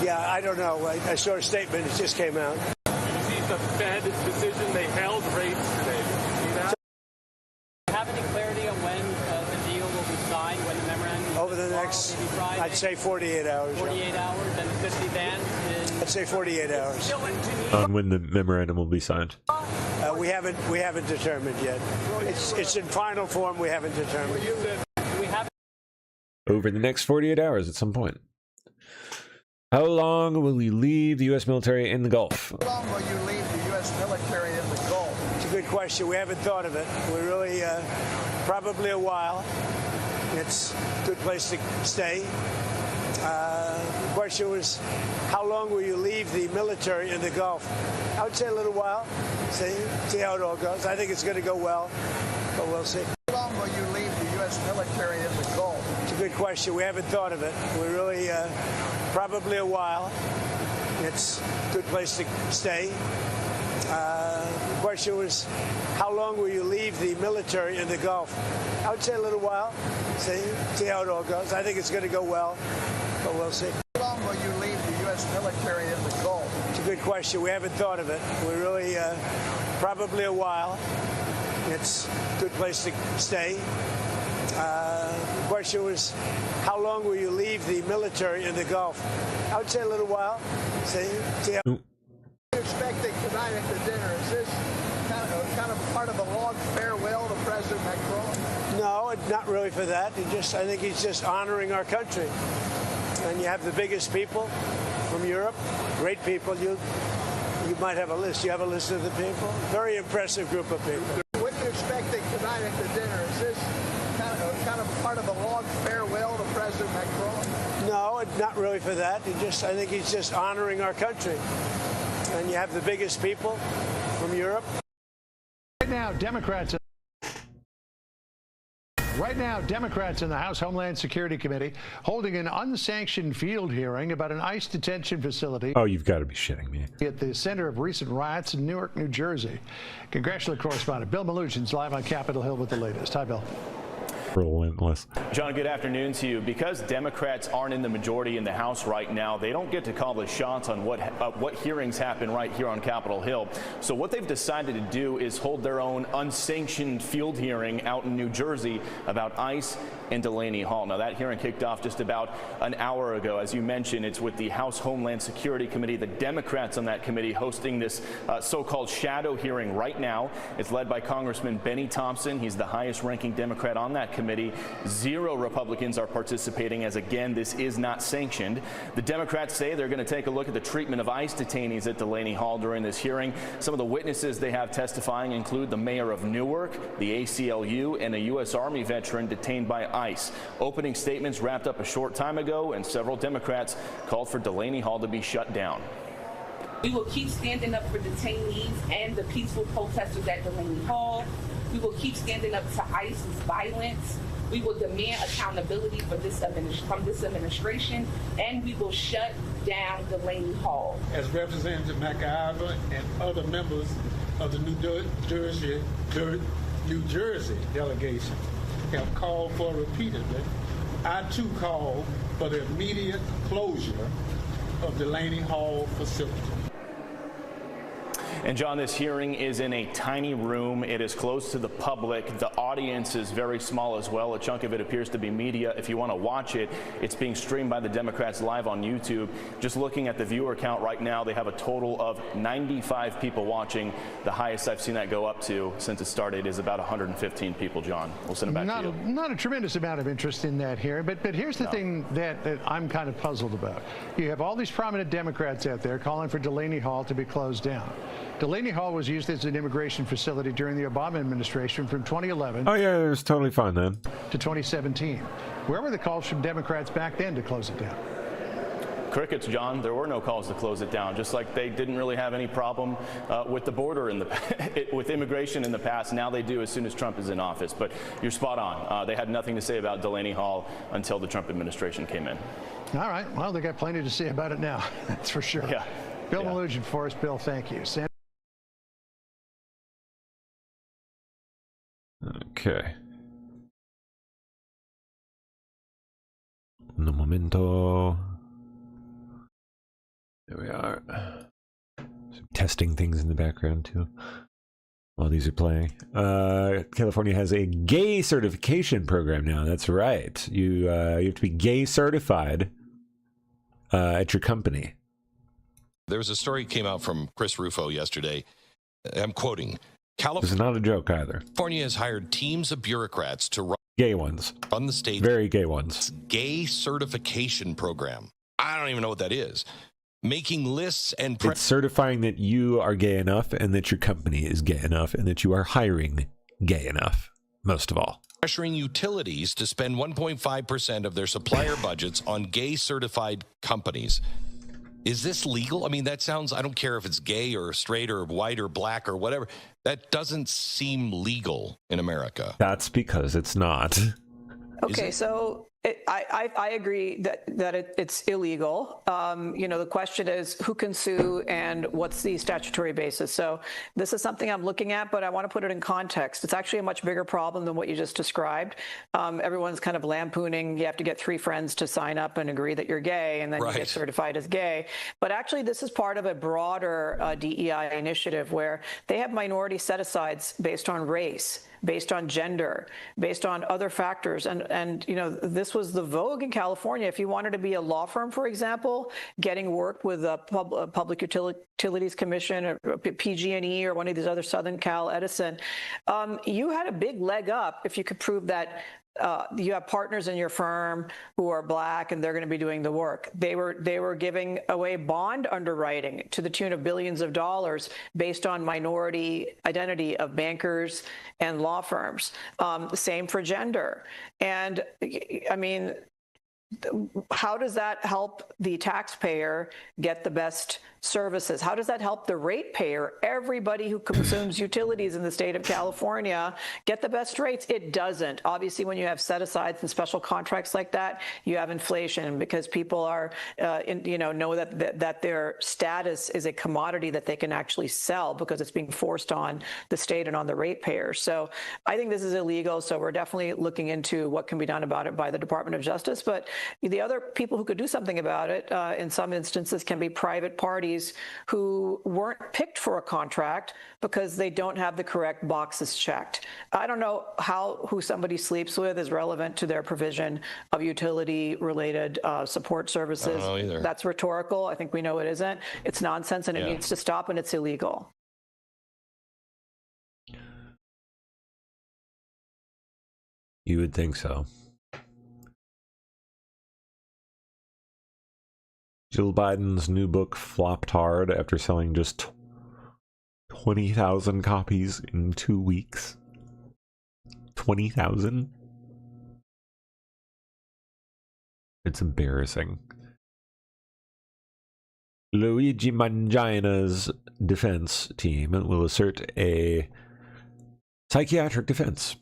Yeah, I don't know. I saw a statement. It just came out. You see the Fed decision, they held rates today. See that? Do you have any clarity on when the deal will be signed, when the memorandum over the next, I'd say 48 hours. 48 hours, and the 50 band is... I'd say 48 hours. On when the memorandum will be signed. We haven't determined yet. It's in final form. We haven't determined. Over the next 48 hours at some point. How long will you leave the U.S. military in the Gulf? How long will you leave the U.S. military in the Gulf? It's a good question. We haven't thought of it. We really, probably a while. It's a good place to stay. The question was, how long will you leave the military in the Gulf? I would say a little while. See how it all goes. I think it's going to go well, but we'll see. How long will you leave the U.S. military in the Gulf? It's a good question. We haven't thought of it. We really, probably a while. It's a good place to stay. The question was, how long will you leave the military in the Gulf? I would say a little while. See how it all goes. I think it's going to go well, but we'll see. How long will you leave the U.S. military in the Gulf? It's a good question. We haven't thought of it. We really, probably a while. It's a good place to stay. The question was, how long will you leave the military in the Gulf? I would say a little while. See how. Expecting tonight at the dinner, is this kind of part of a long farewell to President Macron? No, not really for that. I think he's just honoring our country. And you have the biggest people from Europe, great people. You might have a list. You have a list of the people. Very impressive group of people. What are you expecting tonight at the dinner? Is this kind of part of a long farewell to President Macron? No, not really for that. I think he's just honoring our country. And you have the biggest people from Europe. Right now, Democrats in the House Homeland Security Committee holding an unsanctioned field hearing about an ICE detention facility. Oh, you've got to be shitting me. At the center of recent riots in Newark, New Jersey. Congressional correspondent Bill Melugin is live on Capitol Hill with the latest. Hi, Bill. Relentless. John, good afternoon to you. Because Democrats aren't in the majority in the House right now, they don't get to call the shots on what hearings happen right here on Capitol Hill. So what they've decided to do is hold their own unsanctioned field hearing out in New Jersey about ICE and Delaney Hall. Now, that hearing kicked off just about an hour ago. As you mentioned, it's with the House Homeland Security Committee. The Democrats on that committee hosting this so-called shadow hearing right now. It's led by Congressman Benny Thompson. He's the highest-ranking Democrat on that committee. 0 Republicans are participating, as again, this is not sanctioned. The Democrats say they're going to take a look at the treatment of ICE detainees at Delaney Hall during this hearing. Some of the witnesses they have testifying include the mayor of Newark, the ACLU, and a U.S. Army veteran detained by ICE. Opening statements wrapped up a short time ago, and several Democrats called for Delaney Hall to be shut down. We will keep standing up for detainees and the peaceful protesters at Delaney Hall. We will keep standing up to ICE's violence. We will demand accountability from this administration, and we will shut down Delaney Hall. As Representative McIver and other members of the New Jersey delegation have called for repeatedly, I too call for the immediate closure of Delaney Hall facility. And John, this hearing is in a tiny room. It is closed to the public. The audience is very small as well. A chunk of it appears to be media. If you want to watch it, it's being streamed by the Democrats live on YouTube. Just looking at the viewer count right now, they have a total of 95 people watching. The highest I've seen that go up to since it started is about 115 people, John. We'll send it back to you. Not a tremendous amount of interest in that here, but here's the thing that I'm kind of puzzled about. You have all these prominent Democrats out there calling for Delaney Hall to be closed down. Delaney Hall was used as an immigration facility during the Obama administration from 2011. Oh, yeah, it was totally fine then. To 2017. Where were the calls from Democrats back then to close it down? Crickets, John. There were no calls to close it down, just like they didn't really have any problem with the border with immigration in the past. Now they do as soon as Trump is in office. But you're spot on. They had nothing to say about Delaney Hall until the Trump administration came in. All right. Well, they got plenty to say about it now. That's for sure. Yeah. Bill Melugin for us. Bill, thank you. Okay. Un momento. There we are. Some testing things in the background too while these are playing. California has a gay certification program now. That's right. You have to be gay certified at your company. There was a story that came out from Chris Rufo yesterday. I'm quoting. This is not a joke either. California has hired teams of bureaucrats to run gay ones. Run the state's very gay ones. Gay certification program. I don't even know what that is. Making lists and it's certifying that you are gay enough and that your company is gay enough and that you are hiring gay enough, most of all. Pressuring utilities to spend 1.5% of their supplier budgets on gay certified companies. Is this legal? I mean, that sounds, I don't care if it's gay or straight or white or black or whatever. That doesn't seem legal in America. That's because it's not. Okay, so I agree that it's illegal. The question is who can sue and what's the statutory basis. So this is something I'm looking at, but I want to put it in context. It's actually a much bigger problem than what you just described. Everyone's kind of lampooning. You have to get 3 friends to sign up and agree that you're gay, and then you get certified as gay. But actually, this is part of a broader DEI initiative where they have minority set-asides based on race, based on gender, based on other factors. And this was the vogue in California. If you wanted to be a law firm, for example, getting work with a Public Utilities Commission or PG&E or one of these other Southern Cal Edison, you had a big leg up if you could prove that you have partners in your firm who are black and they're going to be doing the work. They were giving away bond underwriting to the tune of billions of dollars based on minority identity of bankers and law firms. Same for gender. And I mean, how does that help the taxpayer get the best services? How does that help the ratepayer, everybody who consumes utilities in the state of California, get the best rates? It doesn't. Obviously, when you have set-asides and special contracts like that, you have inflation because people are, know that their status is a commodity that they can actually sell because it's being forced on the state and on the ratepayer. So I think this is illegal. So we're definitely looking into what can be done about it by the Department of Justice. But the other people who could do something about it, in some instances, can be private parties who weren't picked for a contract because they don't have the correct boxes checked. I don't know who somebody sleeps with is relevant to their provision of utility-related support services. I don't know either. That's rhetorical. I think we know it isn't. It's nonsense, and it needs to stop, and it's illegal. You would think so. Jill Biden's new book flopped hard after selling just 20,000 copies in 2 weeks. 20,000? It's embarrassing. Luigi Mangina's defense team will assert a psychiatric defense.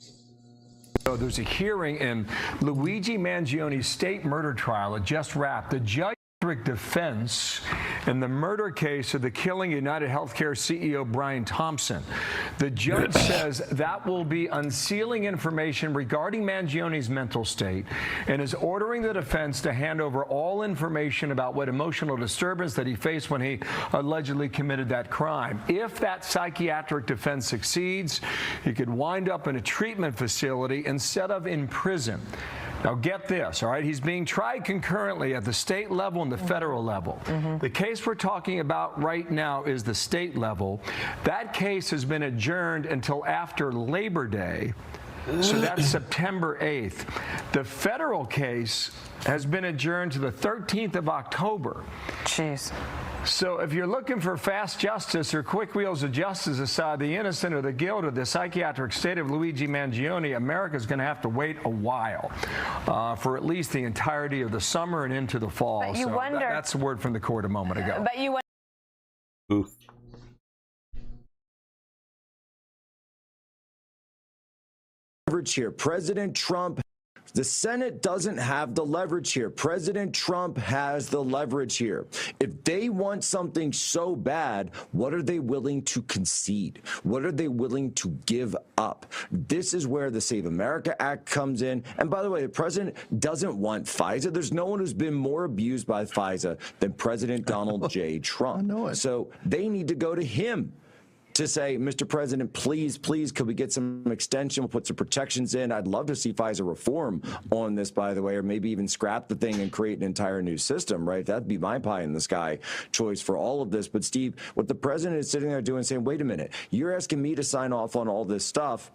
So there's a hearing in Luigi Mangioni's state murder trial. It just wrapped. The judge defense in the murder case of the killing United Healthcare CEO Brian Thompson. The judge says that will be unsealing information regarding Mangioni's mental state and is ordering the defense to hand over all information about what emotional disturbance that he faced when he allegedly committed that crime. If that psychiatric defense succeeds, he could wind up in a treatment facility instead of in prison. Now get this, all right? He's being tried concurrently at the state level and the federal level. The case we're talking about right now is the state level. That case has been adjourned until after Labor Day. So that's September 8th. The federal case has been adjourned to the 13th of October. Jeez. So if you're looking for fast justice or quick wheels of justice aside the innocent or the guilt or the psychiatric state of Luigi Mangione, America's going to have to wait a while for at least the entirety of the summer and into the fall. But you wonder, that's the word from the court a moment ago. But you Oof. Leverage here. President Trump, the Senate doesn't have the leverage here. President Trump has the leverage here. If they want something so bad, what are they willing to concede? What are they willing to give up? This is where the Save America Act comes in. And by the way, the president doesn't want FISA. There's no one who's been more abused by FISA than President Donald J. Trump. I know it. So they need to go to him to say, Mr. President, please, could we get some extension? We'll put some protections in. I'd love to see FISA reform on this, by the way, or maybe even scrap the thing and create an entire new system, right? That'd be my pie in the sky choice for all of this. But Steve, what the president is sitting there doing, saying, wait a minute, you're asking me to sign off on all this stuff,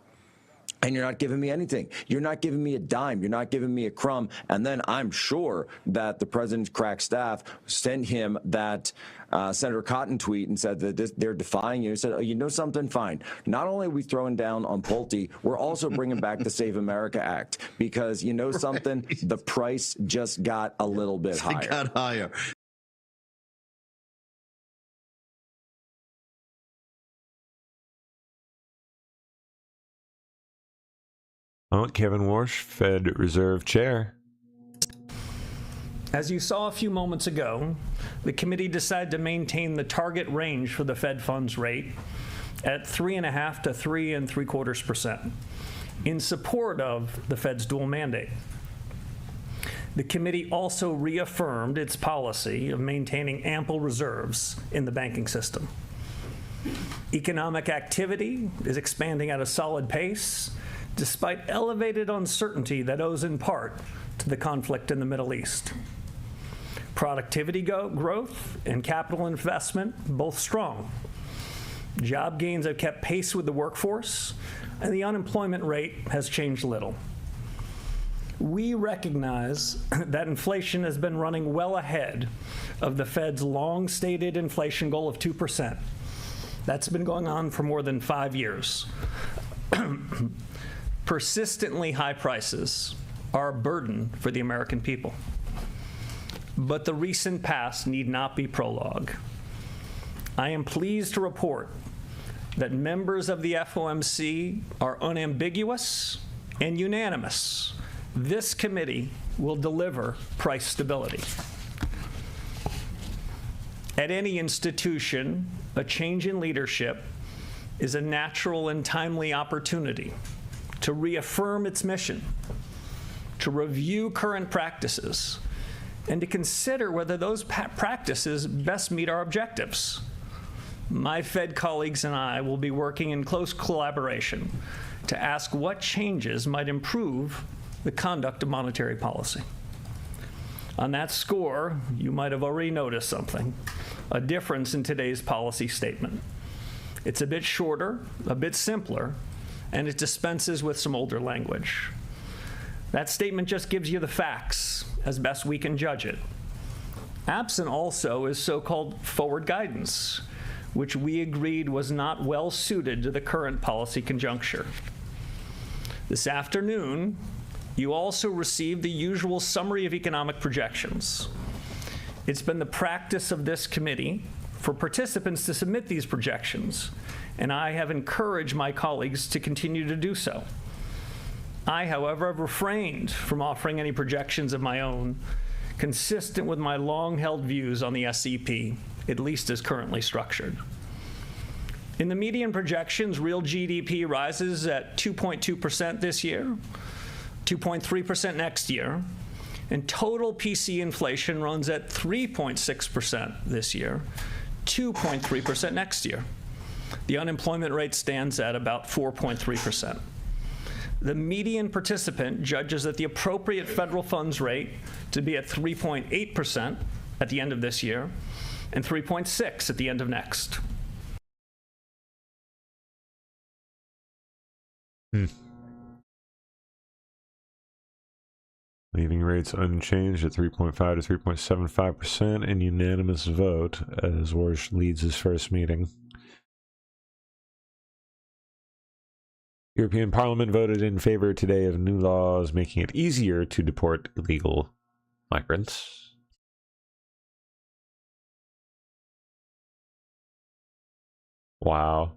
and you're not giving me anything. You're not giving me a dime. You're not giving me a crumb. And then I'm sure that the president's crack staff sent him that Senator Cotton tweet and said that they're defying you. He said, oh, you know something? Fine. Not only are we throwing down on Pulte, we're also bringing back the Save America Act because you know something? The price just got a little bit higher. It got higher. Oh, Kevin Warsh, Fed Reserve Chair. As you saw a few moments ago, the committee decided to maintain the target range for the Fed funds rate at 3.5% to 3.75% in support of the Fed's dual mandate. The committee also reaffirmed its policy of maintaining ample reserves in the banking system. Economic activity is expanding at a solid pace, despite elevated uncertainty that owes in part to the conflict in the Middle East. Productivity growth and capital investment, both strong. Job gains have kept pace with the workforce, and the unemployment rate has changed little. We recognize that inflation has been running well ahead of the Fed's long-stated inflation goal of 2%. That's been going on for more than 5 years. Persistently high prices are a burden for the American people. But the recent past need not be prologue. I am pleased to report that members of the FOMC are unambiguous and unanimous. This committee will deliver price stability. At any institution, a change in leadership is a natural and timely opportunity to reaffirm its mission, to review current practices, and to consider whether those practices best meet our objectives. My Fed colleagues and I will be working in close collaboration to ask what changes might improve the conduct of monetary policy. On that score, you might have already noticed something, a difference in today's policy statement. It's a bit shorter, a bit simpler, and it dispenses with some older language. That statement just gives you the facts as best we can judge it. Absent also is so-called forward guidance, which we agreed was not well suited to the current policy conjuncture. This afternoon, you also received the usual summary of economic projections. It's been the practice of this committee for participants to submit these projections, and I have encouraged my colleagues to continue to do so. I, however, have refrained from offering any projections of my own consistent with my long-held views on the SEP, at least as currently structured. In the median projections, real GDP rises at 2.2% this year, 2.3% next year, and total PC inflation runs at 3.6% this year, 2.3% next year. The unemployment rate stands at about 4.3%. The median participant judges that the appropriate federal funds rate to be at 3.8% at the end of this year and 3.6% at the end of next. Leaving rates unchanged at 3.5 to 3.75% in unanimous vote as Warsh leads his first meeting. European Parliament voted in favor today of new laws making it easier to deport illegal migrants. Wow.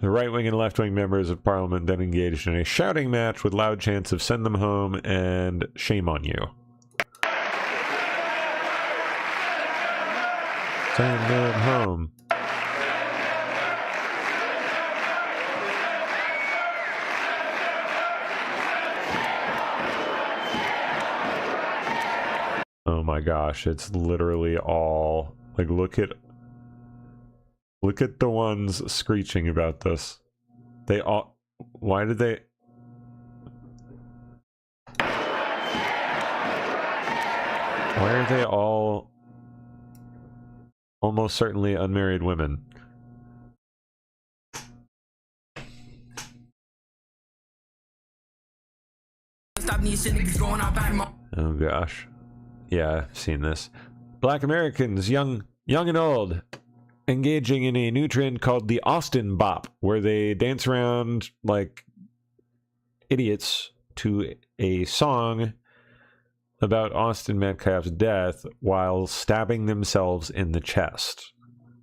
The right-wing and left-wing members of Parliament then engaged in a shouting match with loud chants of "send them home" and "shame on you." Send them home. Oh my gosh, it's literally all like look at the ones screeching about this. They all why did they why are they all almost certainly unmarried women? Oh gosh. Yeah, I've seen this. Black Americans, young and old, engaging in a new trend called the Austin Bop, where they dance around like idiots to a song about Austin Metcalf's death while stabbing themselves in the chest.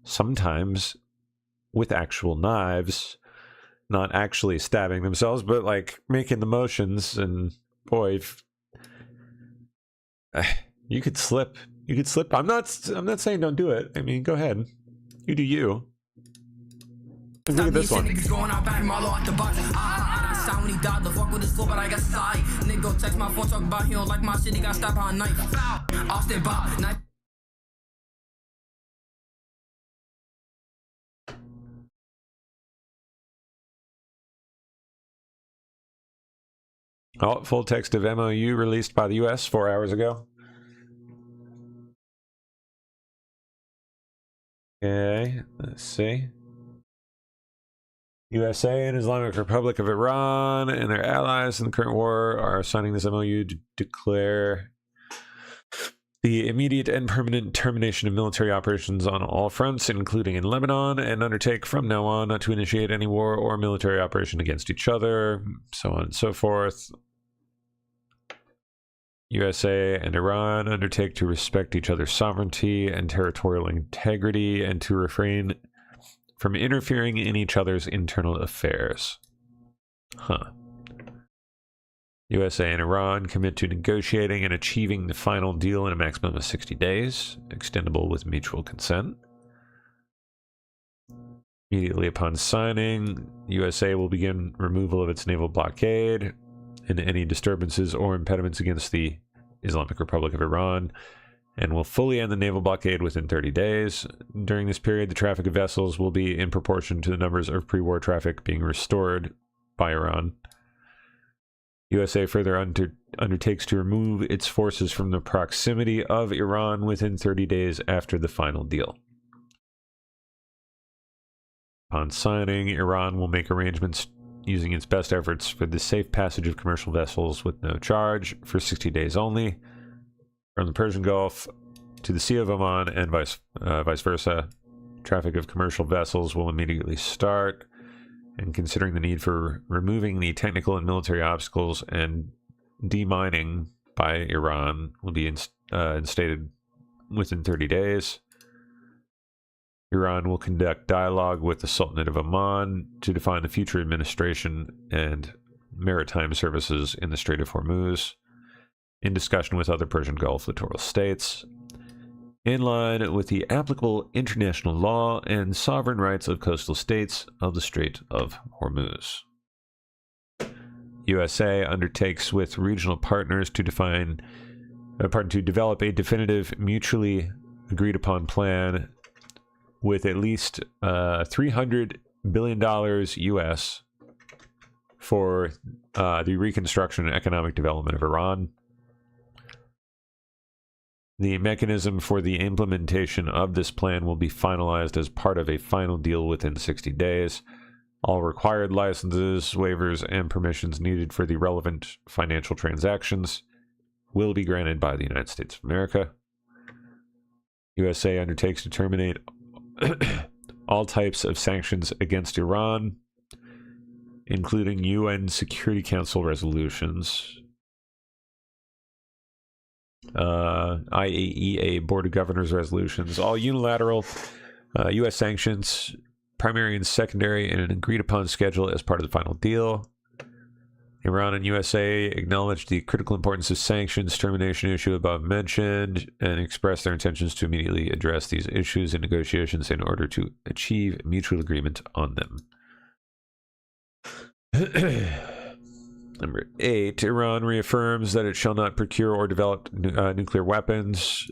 Sometimes with actual knives, not actually stabbing themselves, but like making the motions. And boy, you could slip. You could slip. I'm not saying don't do it. I mean, go ahead. You do you. Look at this one. Oh, full text of MOU released by the U.S. 4 hours ago. Okay, let's see. USA and Islamic Republic of Iran and their allies in the current war are signing this MOU to declare the immediate and permanent termination of military operations on all fronts, including in Lebanon, and undertake from now on not to initiate any war or military operation against each other, so on and so forth. USA and Iran undertake to respect each other's sovereignty and territorial integrity and to refrain from interfering in each other's internal affairs. Huh. USA and Iran commit to negotiating and achieving the final deal in a maximum of 60 days, extendable with mutual consent. Immediately upon signing, USA will begin removal of its naval blockade and any disturbances or impediments against the Islamic Republic of Iran, and will fully end the naval blockade within 30 days. During this period, the traffic of vessels will be in proportion to the numbers of pre-war traffic being restored by Iran. USA further undertakes to remove its forces from the proximity of Iran within 30 days after the final deal. Upon signing, Iran will make arrangements using its best efforts for the safe passage of commercial vessels with no charge for 60 days only from the Persian Gulf to the Sea of Oman and vice versa. Traffic of commercial vessels will immediately start, and considering the need for removing the technical and military obstacles and demining by Iran will be instated within 30 days. Iran will conduct dialogue with the Sultanate of Oman to define the future administration and maritime services in the Strait of Hormuz, in discussion with other Persian Gulf littoral states, in line with the applicable international law and sovereign rights of coastal states of the Strait of Hormuz. USA undertakes with regional partners to develop a definitive, mutually agreed upon plan with at least $300 billion US for the reconstruction and economic development of Iran. The mechanism for the implementation of this plan will be finalized as part of a final deal within 60 days. All required licenses, waivers, and permissions needed for the relevant financial transactions will be granted by the United States of America. USA undertakes to terminate all types of sanctions against Iran, including UN Security Council resolutions, IAEA Board of Governors resolutions, all unilateral U.S. sanctions, primary and secondary, in an agreed-upon schedule as part of the final deal. Iran and USA acknowledged the critical importance of sanctions termination issue above mentioned and expressed their intentions to immediately address these issues in negotiations in order to achieve mutual agreement on them. Number 8, Iran reaffirms that it shall not procure or develop nuclear weapons.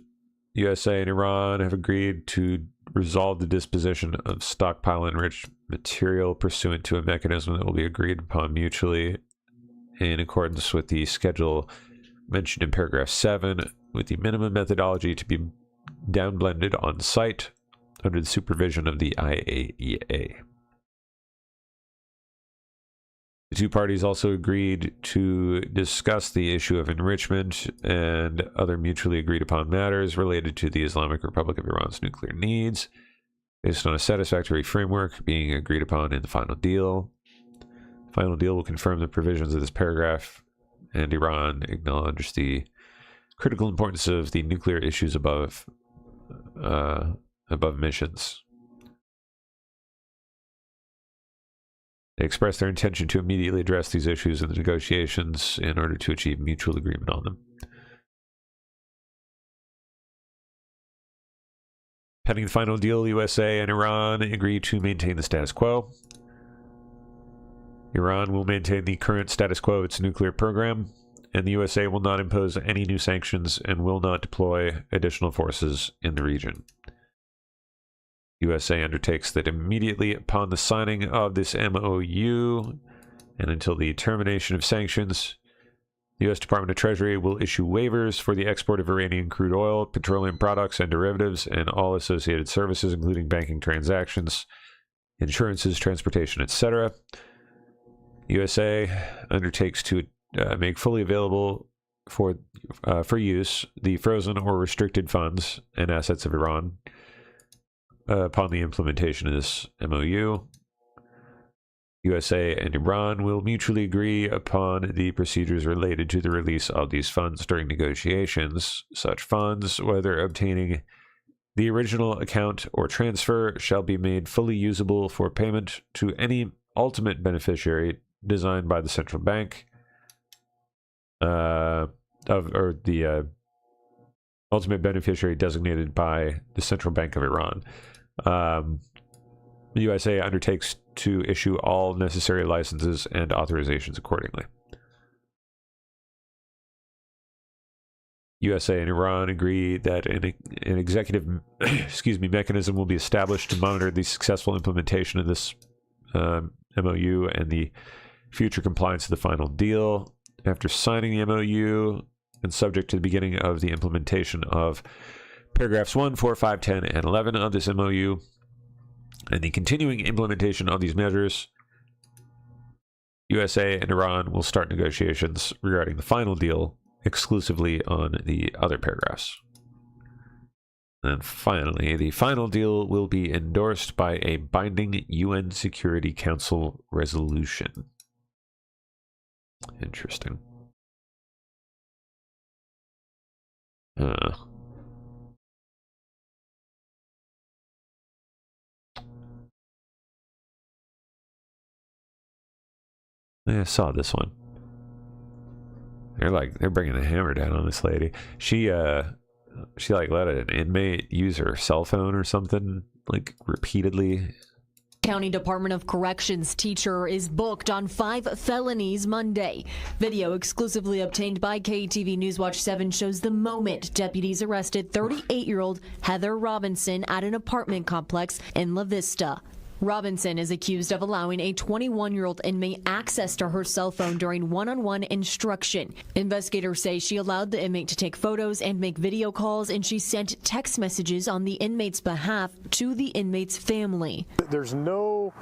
USA and Iran have agreed to resolve the disposition of stockpile enriched material pursuant to a mechanism that will be agreed upon mutually in accordance with the schedule mentioned in paragraph 7, with the minimum methodology to be downblended on site under the supervision of the IAEA. The two parties also agreed to discuss the issue of enrichment and other mutually agreed upon matters related to the Islamic Republic of Iran's nuclear needs, based on a satisfactory framework being agreed upon in the final deal. The final deal will confirm the provisions of this paragraph, and Iran acknowledged the critical importance of the nuclear issues above missions. They expressed their intention to immediately address these issues in the negotiations in order to achieve mutual agreement on them. Pending the final deal, USA and Iran agree to maintain the status quo. Iran will maintain the current status quo of its nuclear program, and the USA will not impose any new sanctions and will not deploy additional forces in the region. USA undertakes that immediately upon the signing of this MOU and until the termination of sanctions, the U.S. Department of Treasury will issue waivers for the export of Iranian crude oil, petroleum products, and derivatives, and all associated services, including banking transactions, insurances, transportation, etc. USA undertakes to make fully available for use the frozen or restricted funds and assets of Iran upon the implementation of this MOU. USA and Iran will mutually agree upon the procedures related to the release of these funds during negotiations. Such funds, whether obtaining the original account or transfer, shall be made fully usable for payment to any ultimate beneficiary designed by the central bank ultimate beneficiary designated by the Central Bank of Iran. The USA undertakes to issue all necessary licenses and authorizations accordingly. USA and Iran agree that an executive mechanism will be established to monitor the successful implementation of this MOU and the future compliance of the final deal. After signing the MOU and subject to the beginning of the implementation of paragraphs 1, 4, 5, 10, and 11 of this MOU, and the continuing implementation of these measures, USA and Iran will start negotiations regarding the final deal exclusively on the other paragraphs. And finally, the final deal will be endorsed by a binding UN Security Council resolution. Interesting. Yeah, I saw this one. They're bringing the hammer down on this lady. She like let an inmate use her cell phone or something, like repeatedly. County Department of Corrections teacher is booked on 5 felonies Monday. Video exclusively obtained by KTV Newswatch 7 shows the moment deputies arrested 38-year-old Heather Robinson at an apartment complex in La Vista. Robinson is accused of allowing a 21-year-old inmate access to her cell phone during one-on-one instruction. Investigators say she allowed the inmate to take photos and make video calls, and she sent text messages on the inmate's behalf to the inmate's family. There's no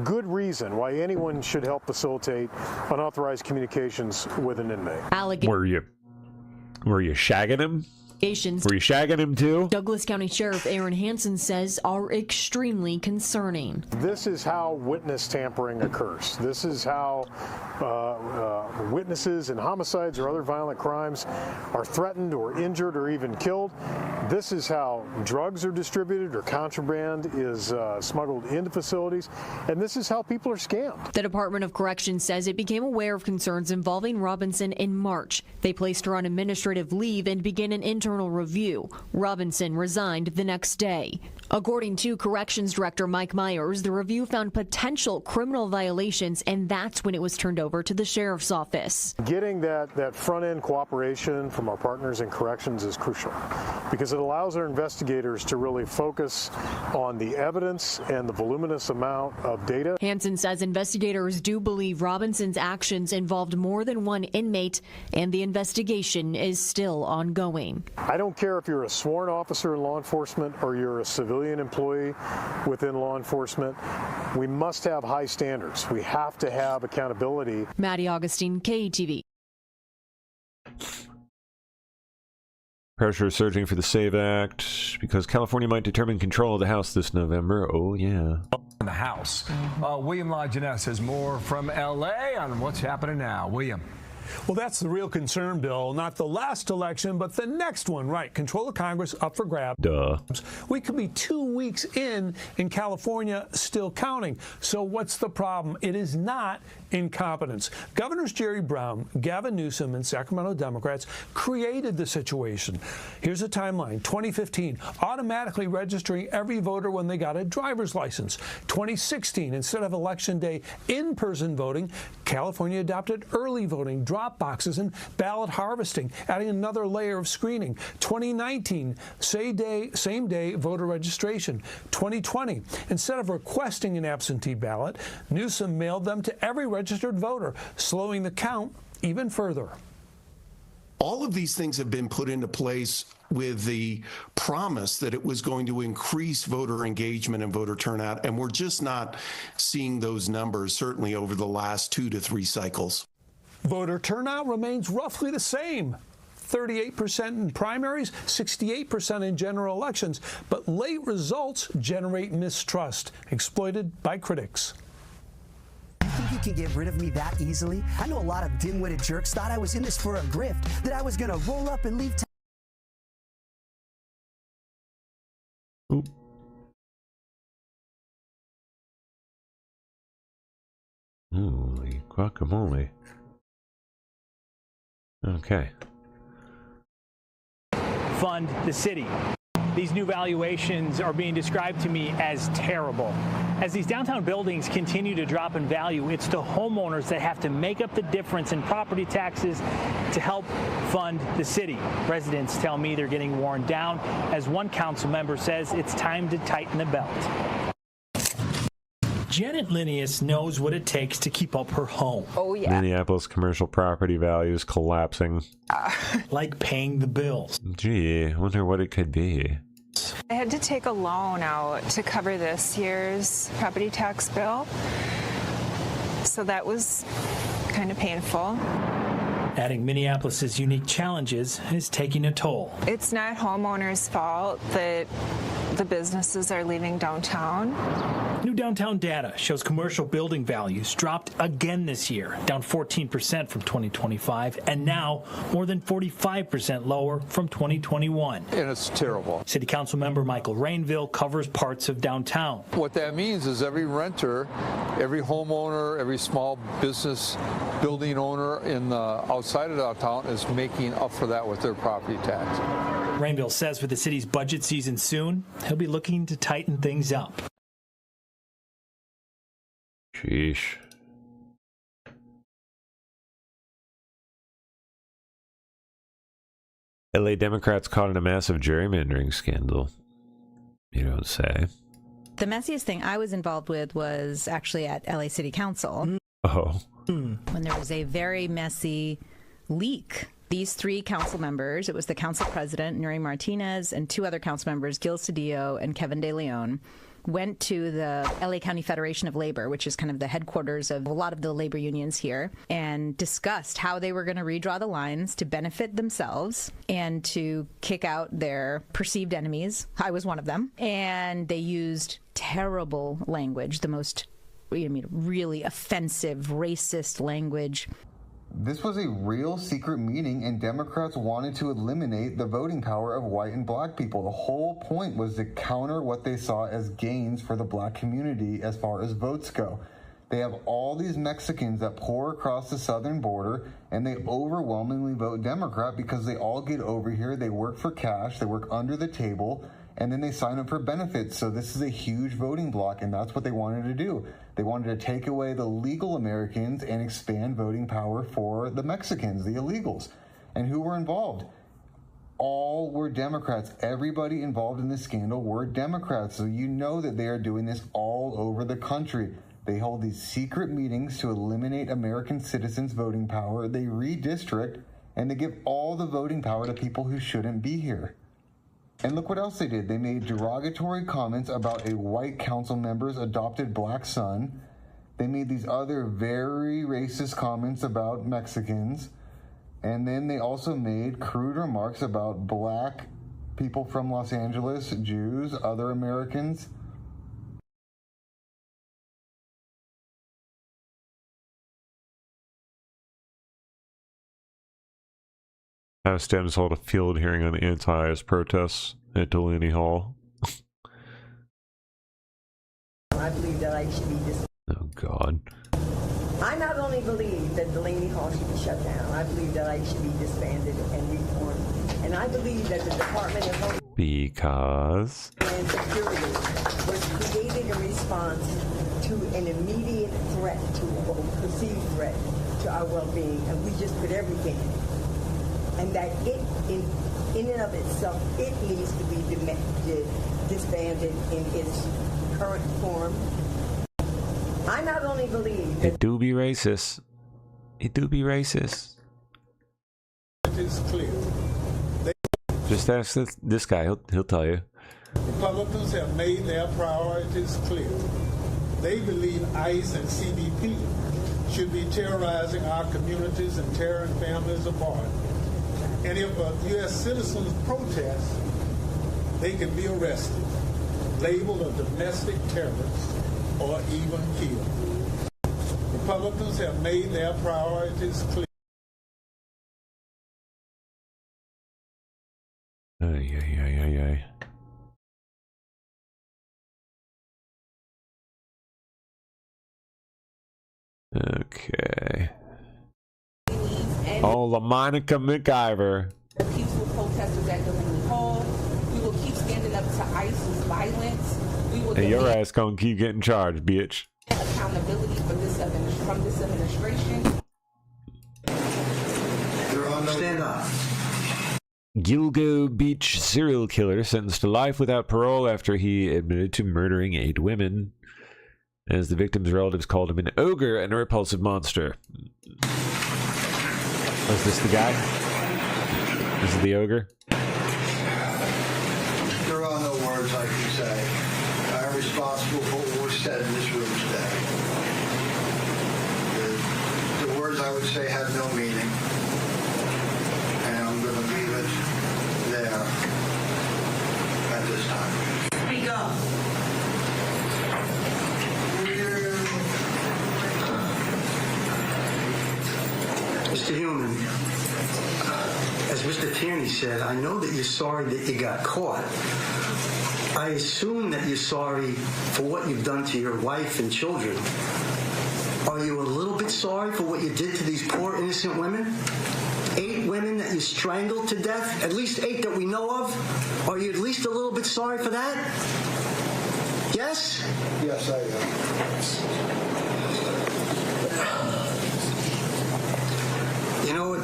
good reason why anyone should help facilitate unauthorized communications with an inmate. Were you shagging him? Were you shagging him too? Douglas County Sheriff Aaron Hansen says are extremely concerning. This is how witness tampering occurs. This is how witnesses in homicides or other violent crimes are threatened or injured or even killed. This is how drugs are distributed or contraband is smuggled into facilities. And this is how people are scammed. The Department of Corrections says it became aware of concerns involving Robinson in March. They placed her on administrative leave and began an internal review. Robinson resigned the next day. According to Corrections Director Mike Myers, the review found potential criminal violations, and that's when it was turned over to the Sheriff's Office. Getting that front-end cooperation from our partners in corrections is crucial because it allows our investigators to really focus on the evidence and the voluminous amount of data. Hansen says investigators do believe Robinson's actions involved more than one inmate, and the investigation is still ongoing. I don't care if you're a sworn officer in law enforcement or you're a civilian employee within law enforcement. We must have high standards. We have to have accountability. Maddie Augustine, KTV. Pressure surging for the SAVE Act because California might determine control of the House this November. Oh, yeah. In the House. William Lajeunesse has more from L.A. on what's happening now. William. Well, that's the real concern, Bill. Not the last election, but the next one, right? Control of Congress up for grabs. Duh. We could be 2 weeks in California still counting. So what's the problem? It is not incompetence. Governors Jerry Brown, Gavin Newsom, and Sacramento Democrats created the situation. Here's a timeline. 2015, automatically registering every voter when they got a driver's license. 2016, instead of Election Day in-person voting, California adopted early voting, drop boxes, and ballot harvesting, adding another layer of screening. 2019, same day voter registration. 2020, instead of requesting an absentee ballot, Newsom mailed them to every registered voter, slowing the count even further. All of these things have been put into place with the promise that it was going to increase voter engagement and voter turnout, and we're just not seeing those numbers, certainly over the last 2 to 3 cycles. Voter turnout remains roughly the same. 38% in primaries, 68% in general elections, but late results generate mistrust, exploited by critics. think you can get rid of me that easily? I know a lot of dim-witted jerks thought I was in this for a grift, that I was gonna roll up and leave town. Oop. Holy guacamole. Okay. Fund the city. These new valuations are being described to me as terrible. As these downtown buildings continue to drop in value, it's the homeowners that have to make up the difference in property taxes to help fund the city. Residents tell me they're getting worn down. As one council member says, it's time to tighten the belt. Janet Linnaeus knows what it takes to keep up her home. Oh, yeah. Minneapolis commercial property values collapsing. Like paying the bills. Gee, I wonder what it could be. I had to take a loan out to cover this year's property tax bill. So that was kind of painful. Adding Minneapolis's unique challenges is taking a toll. It's not homeowners' fault that the businesses are leaving downtown. New downtown data shows commercial building values dropped again this year, down 14% from 2025, and now more than 45% lower from 2021. And it's terrible. City Council member Michael Rainville covers parts of downtown. What that means is every renter, every homeowner, every small business building owner in the outside of downtown is making up for that with their property tax. Rainville says with the city's budget season soon, he'll be looking to tighten things up. Sheesh. LA Democrats caught in a massive gerrymandering scandal. You don't say. The messiest thing I was involved with was actually at LA City Council. Oh. When there was a very messy leak. These three council members, it was the council president, Nury Martinez, and two other council members, Gil Cedillo and Kevin De Leon, went to the LA County Federation of Labor, which is kind of the headquarters of a lot of the labor unions here, and discussed how they were going to redraw the lines to benefit themselves and to kick out their perceived enemies. I was one of them. And they used terrible language, the most, really offensive, racist language. This was a real secret meeting, and Democrats wanted to eliminate the voting power of white and black people. The whole point was to counter what they saw as gains for the black community as far as votes go. They have all these Mexicans that pour across the southern border, and they overwhelmingly vote Democrat because they all get over here, they work for cash, they work under the table, and then they sign up for benefits. So this is a huge voting block, and that's what they wanted to do. They wanted to take away the legal Americans and expand voting power for the Mexicans, the illegals. And who were involved? All were Democrats. Everybody involved in this scandal were Democrats. So you know that they are doing this all over the country. They hold these secret meetings to eliminate American citizens' voting power. They redistrict, and they give all the voting power to people who shouldn't be here. And look what else they did. They made derogatory comments about a white council member's adopted black son. They made these other very racist comments about Mexicans. And then they also made crude remarks about black people from Los Angeles, Jews, other Americans. House Dems hold a field hearing on the anti-IS protests at Delaney Hall. I believe that I should be disbanded. Oh, God. I not only believe that Delaney Hall should be shut down, I believe that I should be disbanded and reformed. And I believe that the Department of Homeland Because Security was created in response to an immediate threat, to a perceived threat to our well-being, and we just put everything in it. And that it, in and of itself, it needs to be disbanded in its current form. I not only believe that it do be racist. It do be racist. It is clear. Just ask this guy. He'll tell you. Republicans have made their priorities clear. They believe ICE and CBP should be terrorizing our communities and tearing families apart. And if U.S. citizens protest, they can be arrested, labeled a domestic terrorist, or even killed. Republicans have made their priorities clear. Ay. Okay. Oh, LaMonica McIver. The peaceful protesters at Delaney Hall. We will keep standing up to ICE's violence. We will Hey, your ass gonna keep getting charged, bitch. accountability for this from this administration. Stand up. Gilgo Beach serial killer sentenced to life without parole after he admitted to murdering 8 women. As the victim's relatives called him an ogre and a repulsive monster. Was this the guy? This is the ogre? There are no words I can say. I am responsible for what was said in this room today. The words I would say have no meaning. And I'm going to leave it there at this time. Speak up. Mr. Human, as Mr. Tierney said, I know that you're sorry that you got caught. I assume that you're sorry for what you've done to your wife and children. Are you a little bit sorry for what you did to these poor innocent women? 8 women that you strangled to death, at least 8 that we know of. Are you at least a little bit sorry for that? Yes? Yes, I am. You know what?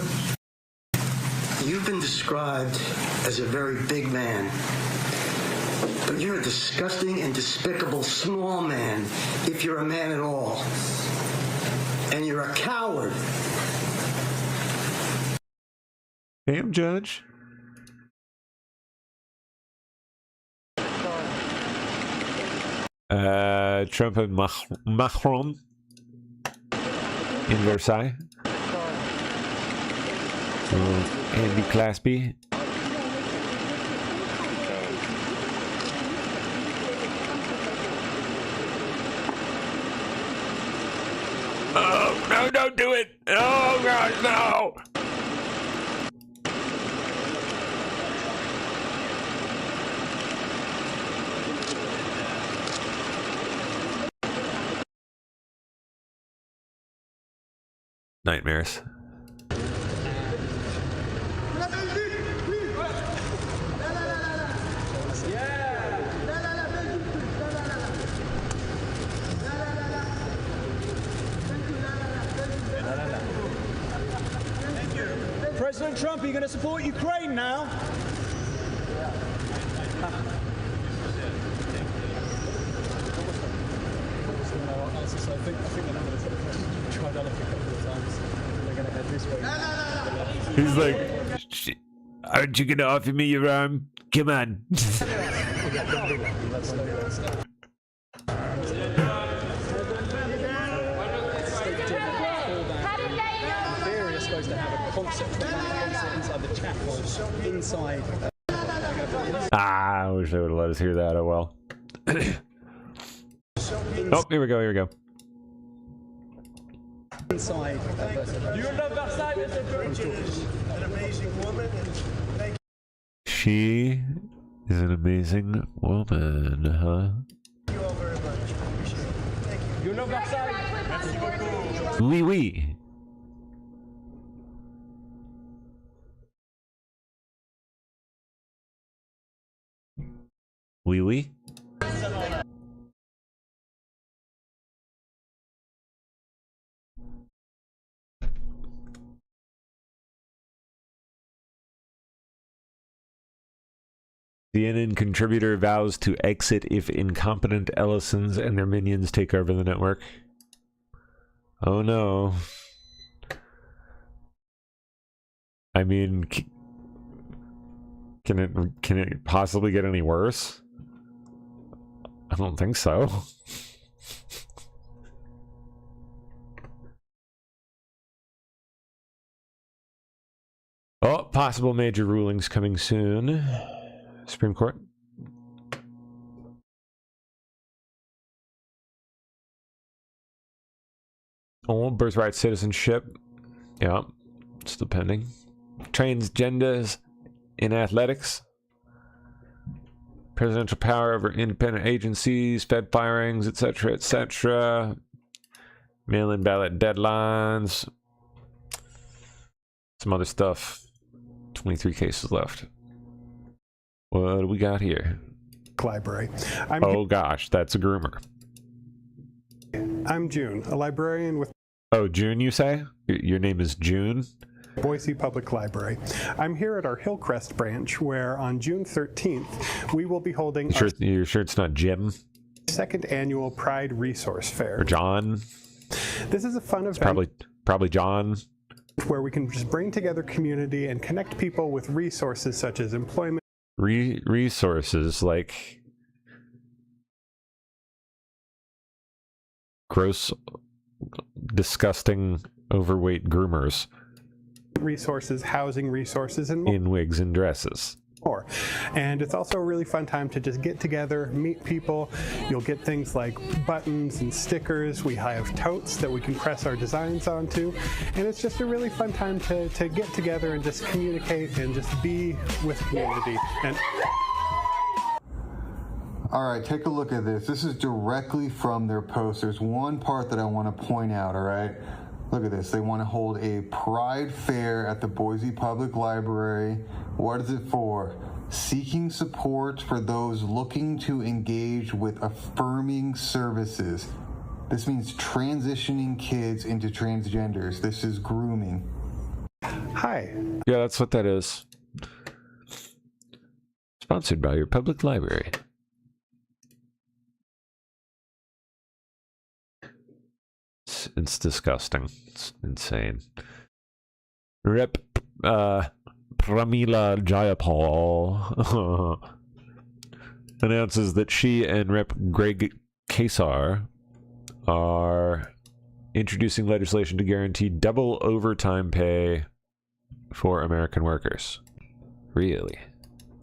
You've been described as a very big man, but you're a disgusting and despicable small man, if you're a man at all. And you're a coward. Damn, Judge. Trump and Macron in Versailles. Andy Claspy. Oh, no, don't do it. Oh, God, no. Nightmares. President Trump, are you going to support Ukraine now? He's like, aren't you gonna offer me your arm? Come on. I wish they would have let us hear that. Oh well. Oh, here we go. Here we go. Inside. An amazing woman. She is an amazing woman, huh? Thank you all very much. Appreciate it. Oui, oui. Oui, oui. CNN contributor vows to exit if incompetent Ellisons and their minions take over the network. Oh no. I mean, can it possibly get any worse? I don't think so. Oh, possible major rulings coming soon. Supreme Court. Oh, birthright citizenship. Yeah, still pending. Transgenders in athletics. Presidential power over independent agencies, Fed firings, etc., etc. Mail-in ballot deadlines. Some other stuff. 23 cases left. What do we got here? Library. Oh gosh, that's a groomer. I'm June, a librarian with Oh, June, you say? Your name is June? Boise Public Library. I'm here at our Hillcrest branch where on June 13th we will be holding You're sure it's not Jim? our second annual Pride Resource Fair. Or John? This is a fun event. It's probably John. Where we can just bring together community and connect people with resources such as employment. Resources like gross, disgusting, overweight groomers. Resources, housing resources, and more. In wigs and dresses. More. And it's also a really fun time to just get together, meet people. You'll get things like buttons and stickers. We have totes that we can press our designs onto. And it's just a really fun time to get together and just communicate and just be with community. And all right, take a look at this. This is directly from their post. There's one part that I want to point out, all right? Look at this. They want to hold a Pride Fair at the Boise Public Library. What is it for? Seeking support for those looking to engage with affirming services. This means transitioning kids into transgenders. This is grooming. Hi. Yeah, that's what that is. Sponsored by your public library. It's disgusting. It's insane. Rep Pramila Jayapal announces that she and Rep Greg Kasar are introducing legislation to guarantee double overtime pay for American workers. Really?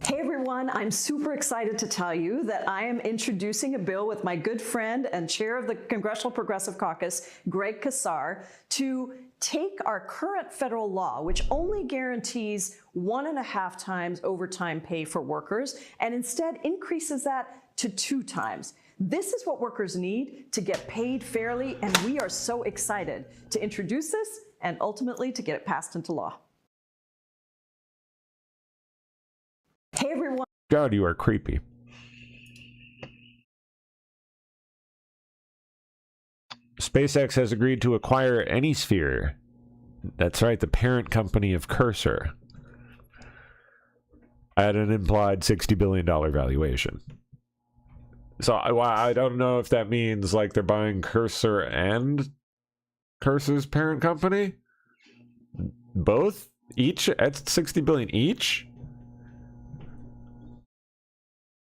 Hey everyone, I'm super excited to tell you that I am introducing a bill with my good friend and chair of the Congressional Progressive Caucus, Greg Kasar, to take our current federal law, which only guarantees 1.5 times overtime pay for workers, and instead increases that to 2 times. This is what workers need to get paid fairly, and we are so excited to introduce this and ultimately to get it passed into law. Hey everyone. God, you are creepy. SpaceX has agreed to acquire Anysphere. That's right, the parent company of Cursor, at an implied $60 billion valuation. So I don't know if that means like they're buying Cursor and Cursor's parent company? Both? Each? At $60 billion each?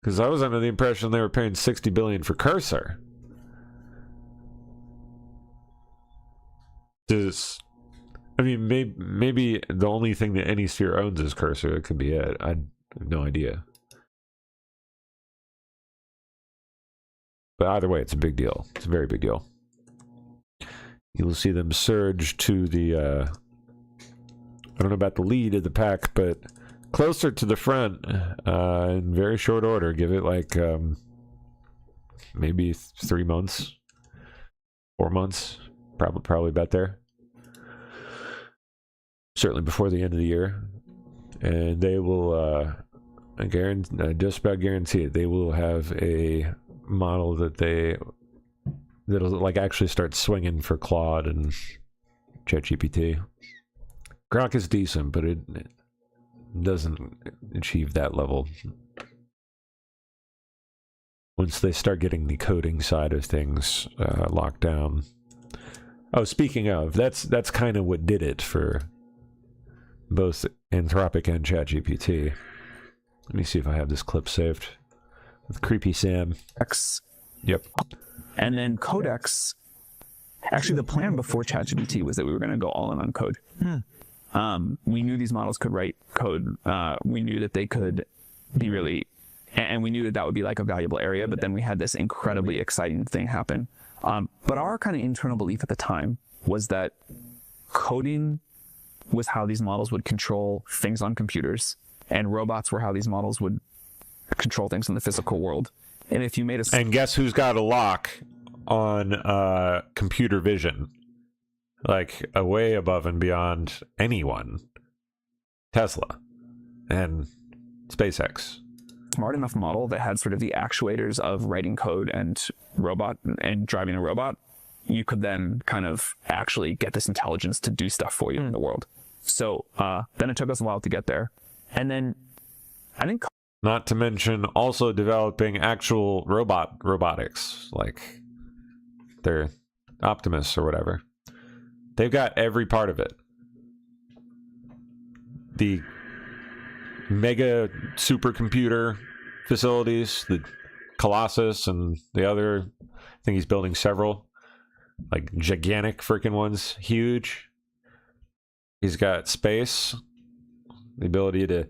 Because I was under the impression they were paying $60 billion for Cursor. I mean, maybe the only thing that Anysphere owns is Cursor. That could be it. I have no idea. But either way, it's a big deal. It's a very big deal. You'll see them surge to the, I don't know about the lead of the pack, but closer to the front in very short order. Give it like maybe 3 months, 4 months, probably about there. Certainly before the end of the year, and they will. I just about guarantee it. They will have a model that'll like actually start swinging for Claude and ChatGPT. Grok is decent, but it doesn't achieve that level. Once they start getting the coding side of things locked down. Oh, speaking of, that's kind of what did it for both Anthropic and ChatGPT. Let me see if I have this clip saved. With Creepy Sam. Yep. And then Codex. Actually, the plan before ChatGPT was that we were going to go all in on code. We knew these models could write code. We knew that they could be really, and we knew that would be like a valuable area, but then we had this incredibly exciting thing happen. But our kind of internal belief at the time was that coding was how these models would control things on computers, and robots were how these models would control things in the physical world. And if you made a... And guess who's got a lock on computer vision? Like, way above and beyond anyone. Tesla and SpaceX. Smart enough model that had sort of the actuators of writing code and driving a robot, you could then kind of actually get this intelligence to do stuff for you in the world. So then it took us a while to get there. And then I think... Not to mention also developing actual robotics, like their Optimus or whatever. They've got every part of it. The mega supercomputer facilities, the Colossus and the other, I think he's building several, like gigantic freaking ones, huge. He's got space, the ability to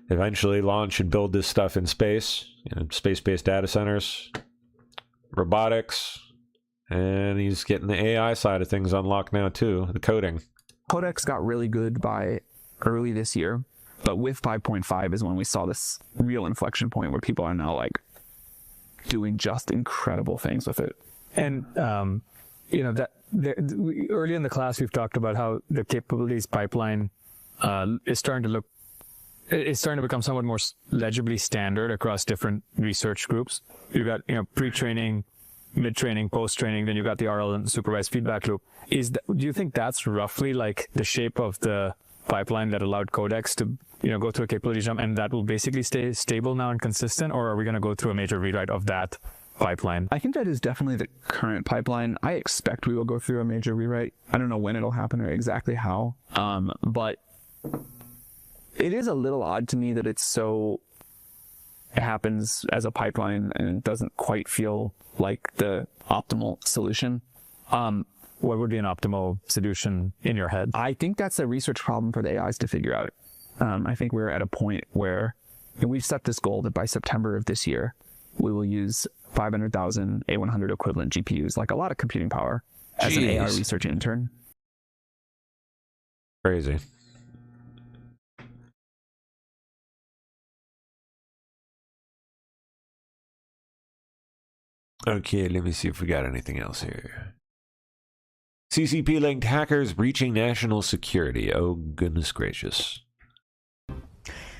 eventually launch and build this stuff in space, space-based data centers, robotics, and he's getting the AI side of things unlocked now too, the coding. Codex got really good by early this year, but with 5.5 is when we saw this real inflection point where people are now like doing just incredible things with it. And early in the class we've talked about how the capabilities pipeline is starting to become somewhat more legibly standard across different research groups. You've got pre-training, mid-training, post-training, then you've got the RL and supervised feedback loop. Do you think that's roughly like the shape of the pipeline that allowed Codex to go through a capability jump, and that will basically stay stable now and consistent, or are we going to go through a major rewrite of that pipeline? I think that is definitely the current pipeline. I expect we will go through a major rewrite. I don't know when it'll happen or exactly how, but it is a little odd to me that it happens as a pipeline and it doesn't quite feel like the optimal solution. What would be an optimal solution in your head? I think that's a research problem for the AIs to figure out. I think we're at a point where we've set this goal that by September of this year, we will use 500,000 A100 equivalent GPUs, like a lot of computing power, as an AI research intern. Crazy. Okay, let me see if we got anything else here. CCP-linked hackers breaching national security. Oh, goodness gracious.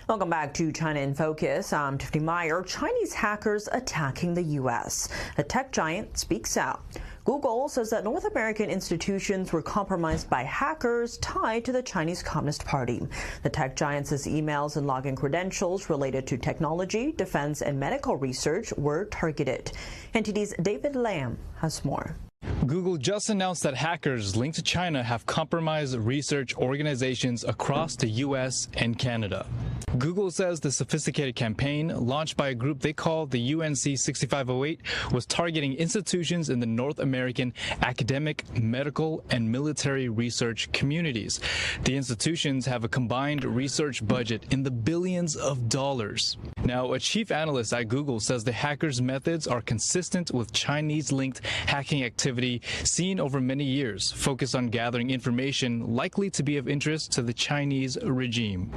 Welcome back to China in Focus. I'm Tiffany Meyer. Chinese hackers attacking the U.S. A tech giant speaks out. Google says that North American institutions were compromised by hackers tied to the Chinese Communist Party. The tech giant says emails and login credentials related to technology, defense, and medical research were targeted. NTD's David Lam has more. Google just announced that hackers linked to China have compromised research organizations across the U.S. and Canada. Google says the sophisticated campaign, launched by a group they call the UNC 6508, was targeting institutions in the North American academic, medical, and military research communities. The institutions have a combined research budget in the billions of dollars. Now, a chief analyst at Google says the hackers' methods are consistent with Chinese-linked hacking activity seen over many years, focused on gathering information likely to be of interest to the Chinese regime.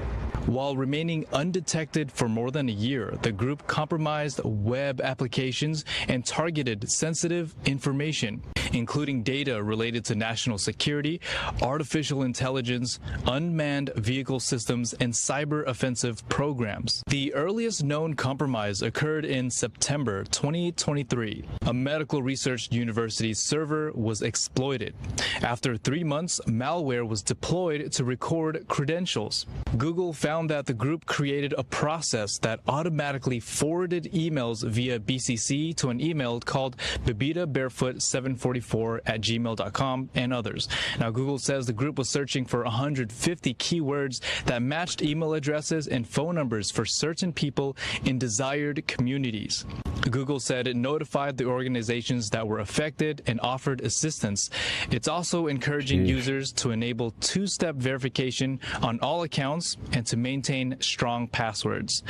While remaining undetected for more than a year, the group compromised web applications and targeted sensitive information, including data related to national security, artificial intelligence, unmanned vehicle systems, and cyber offensive programs. The earliest known compromise occurred in September 2023. A medical research university's server was exploited. After 3 months, malware was deployed to record credentials. Google found that the group created a process that automatically forwarded emails via BCC to an email called BabitaBarefoot744@gmail.com and others. Now, Google says the group was searching for 150 keywords that matched email addresses and phone numbers for certain people in desired communities. Google said it notified the organizations that were affected and offered assistance. It's also encouraging users to enable two-step verification on all accounts and to maintain strong passwords.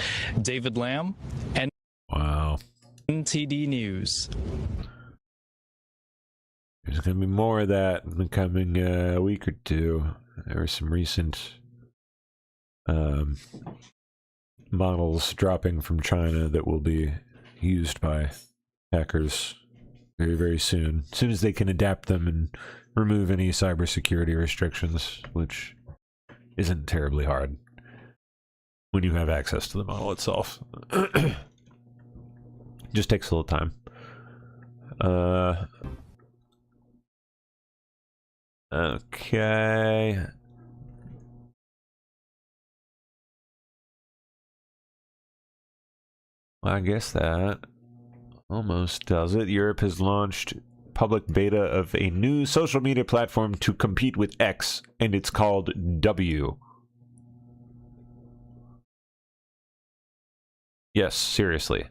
David Lam, and wow. NTD News. There's going to be more of that in the coming week or two. There were some recent models dropping from China that will be used by hackers very, very soon. As soon as they can adapt them and remove any cybersecurity restrictions, which isn't terribly hard when you have access to the model itself. Just takes a little time. Okay. Well, I guess that almost does it. Europe has launched public beta of a new social media platform to compete with X, and it's called W. Yes, seriously.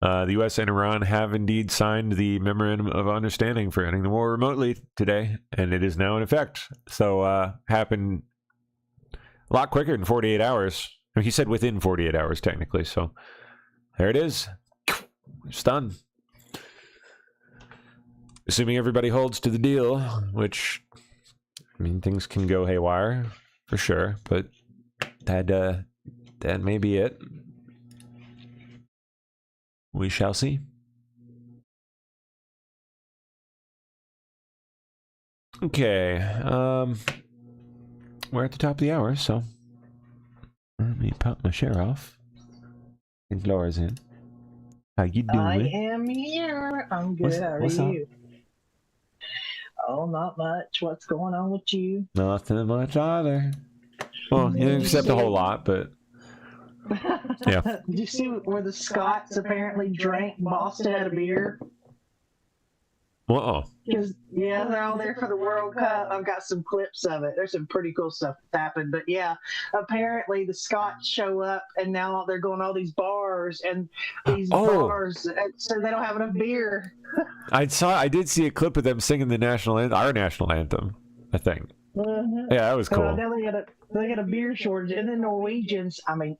The U.S. and Iran have indeed signed the Memorandum of Understanding for ending the war remotely today, and it is now in effect. So, happened a lot quicker than 48 hours. I mean, he said within 48 hours, technically. So, there it is. It's done. Assuming everybody holds to the deal, which, I mean, things can go haywire, for sure, but that may be it. We shall see. Okay, we're at the top of the hour, so let me pop my share off. And Laura's in. How you doing? I am here. I'm good. How are you? Oh, not much. What's going on with you? Nothing much either. Well, yeah, except a whole lot, but yeah. Did you see where the Scots apparently drank Boston out of beer? Uh-oh. Because, yeah, they're all there for the World Cup. I've got some clips of it. There's some pretty cool stuff that happened. But, yeah, apparently the Scots show up, and now they're going to all these bars, and these bars, so they don't have enough beer. I did see a clip of them singing the national anthem, our national anthem, I think. Yeah, that was cool. Now they got a beer shortage, and the Norwegians. I mean,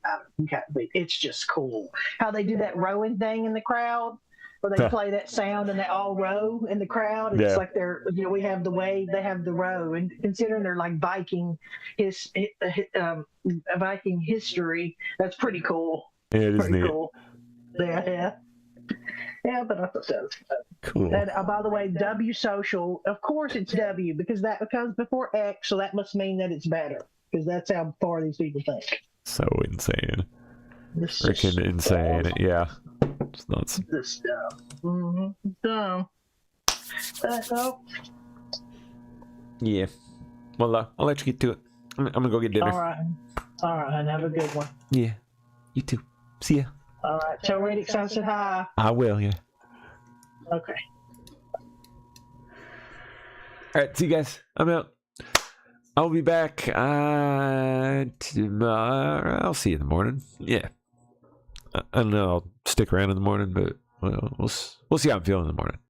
it's just cool how they do that rowing thing in the crowd, where they play that sound and they all row in the crowd. It's like they're, we have the wave, they have the row, and considering they're like Viking history, that's pretty cool. Yeah, it is pretty neat. Cool. Yeah. Yeah, but I thought that was fun. Cool. And by the way, W social, of course it's W, because that comes before X, so that must mean that it's better, because that's how far these people think. So insane. Freaking insane. Yeah. It's nuts. This stuff. Mm-hmm. Dumb. Yeah. Well, I'll let you get to it. I'm gonna go get dinner. All right, and have a good one. Yeah. You too. See ya. All right, tell Radix I said hi. I will, yeah. Okay. All right, see you guys. I'm out. I'll be back tomorrow. I'll see you in the morning. Yeah. I don't know. I'll stick around in the morning, but we'll see how I'm feeling in the morning.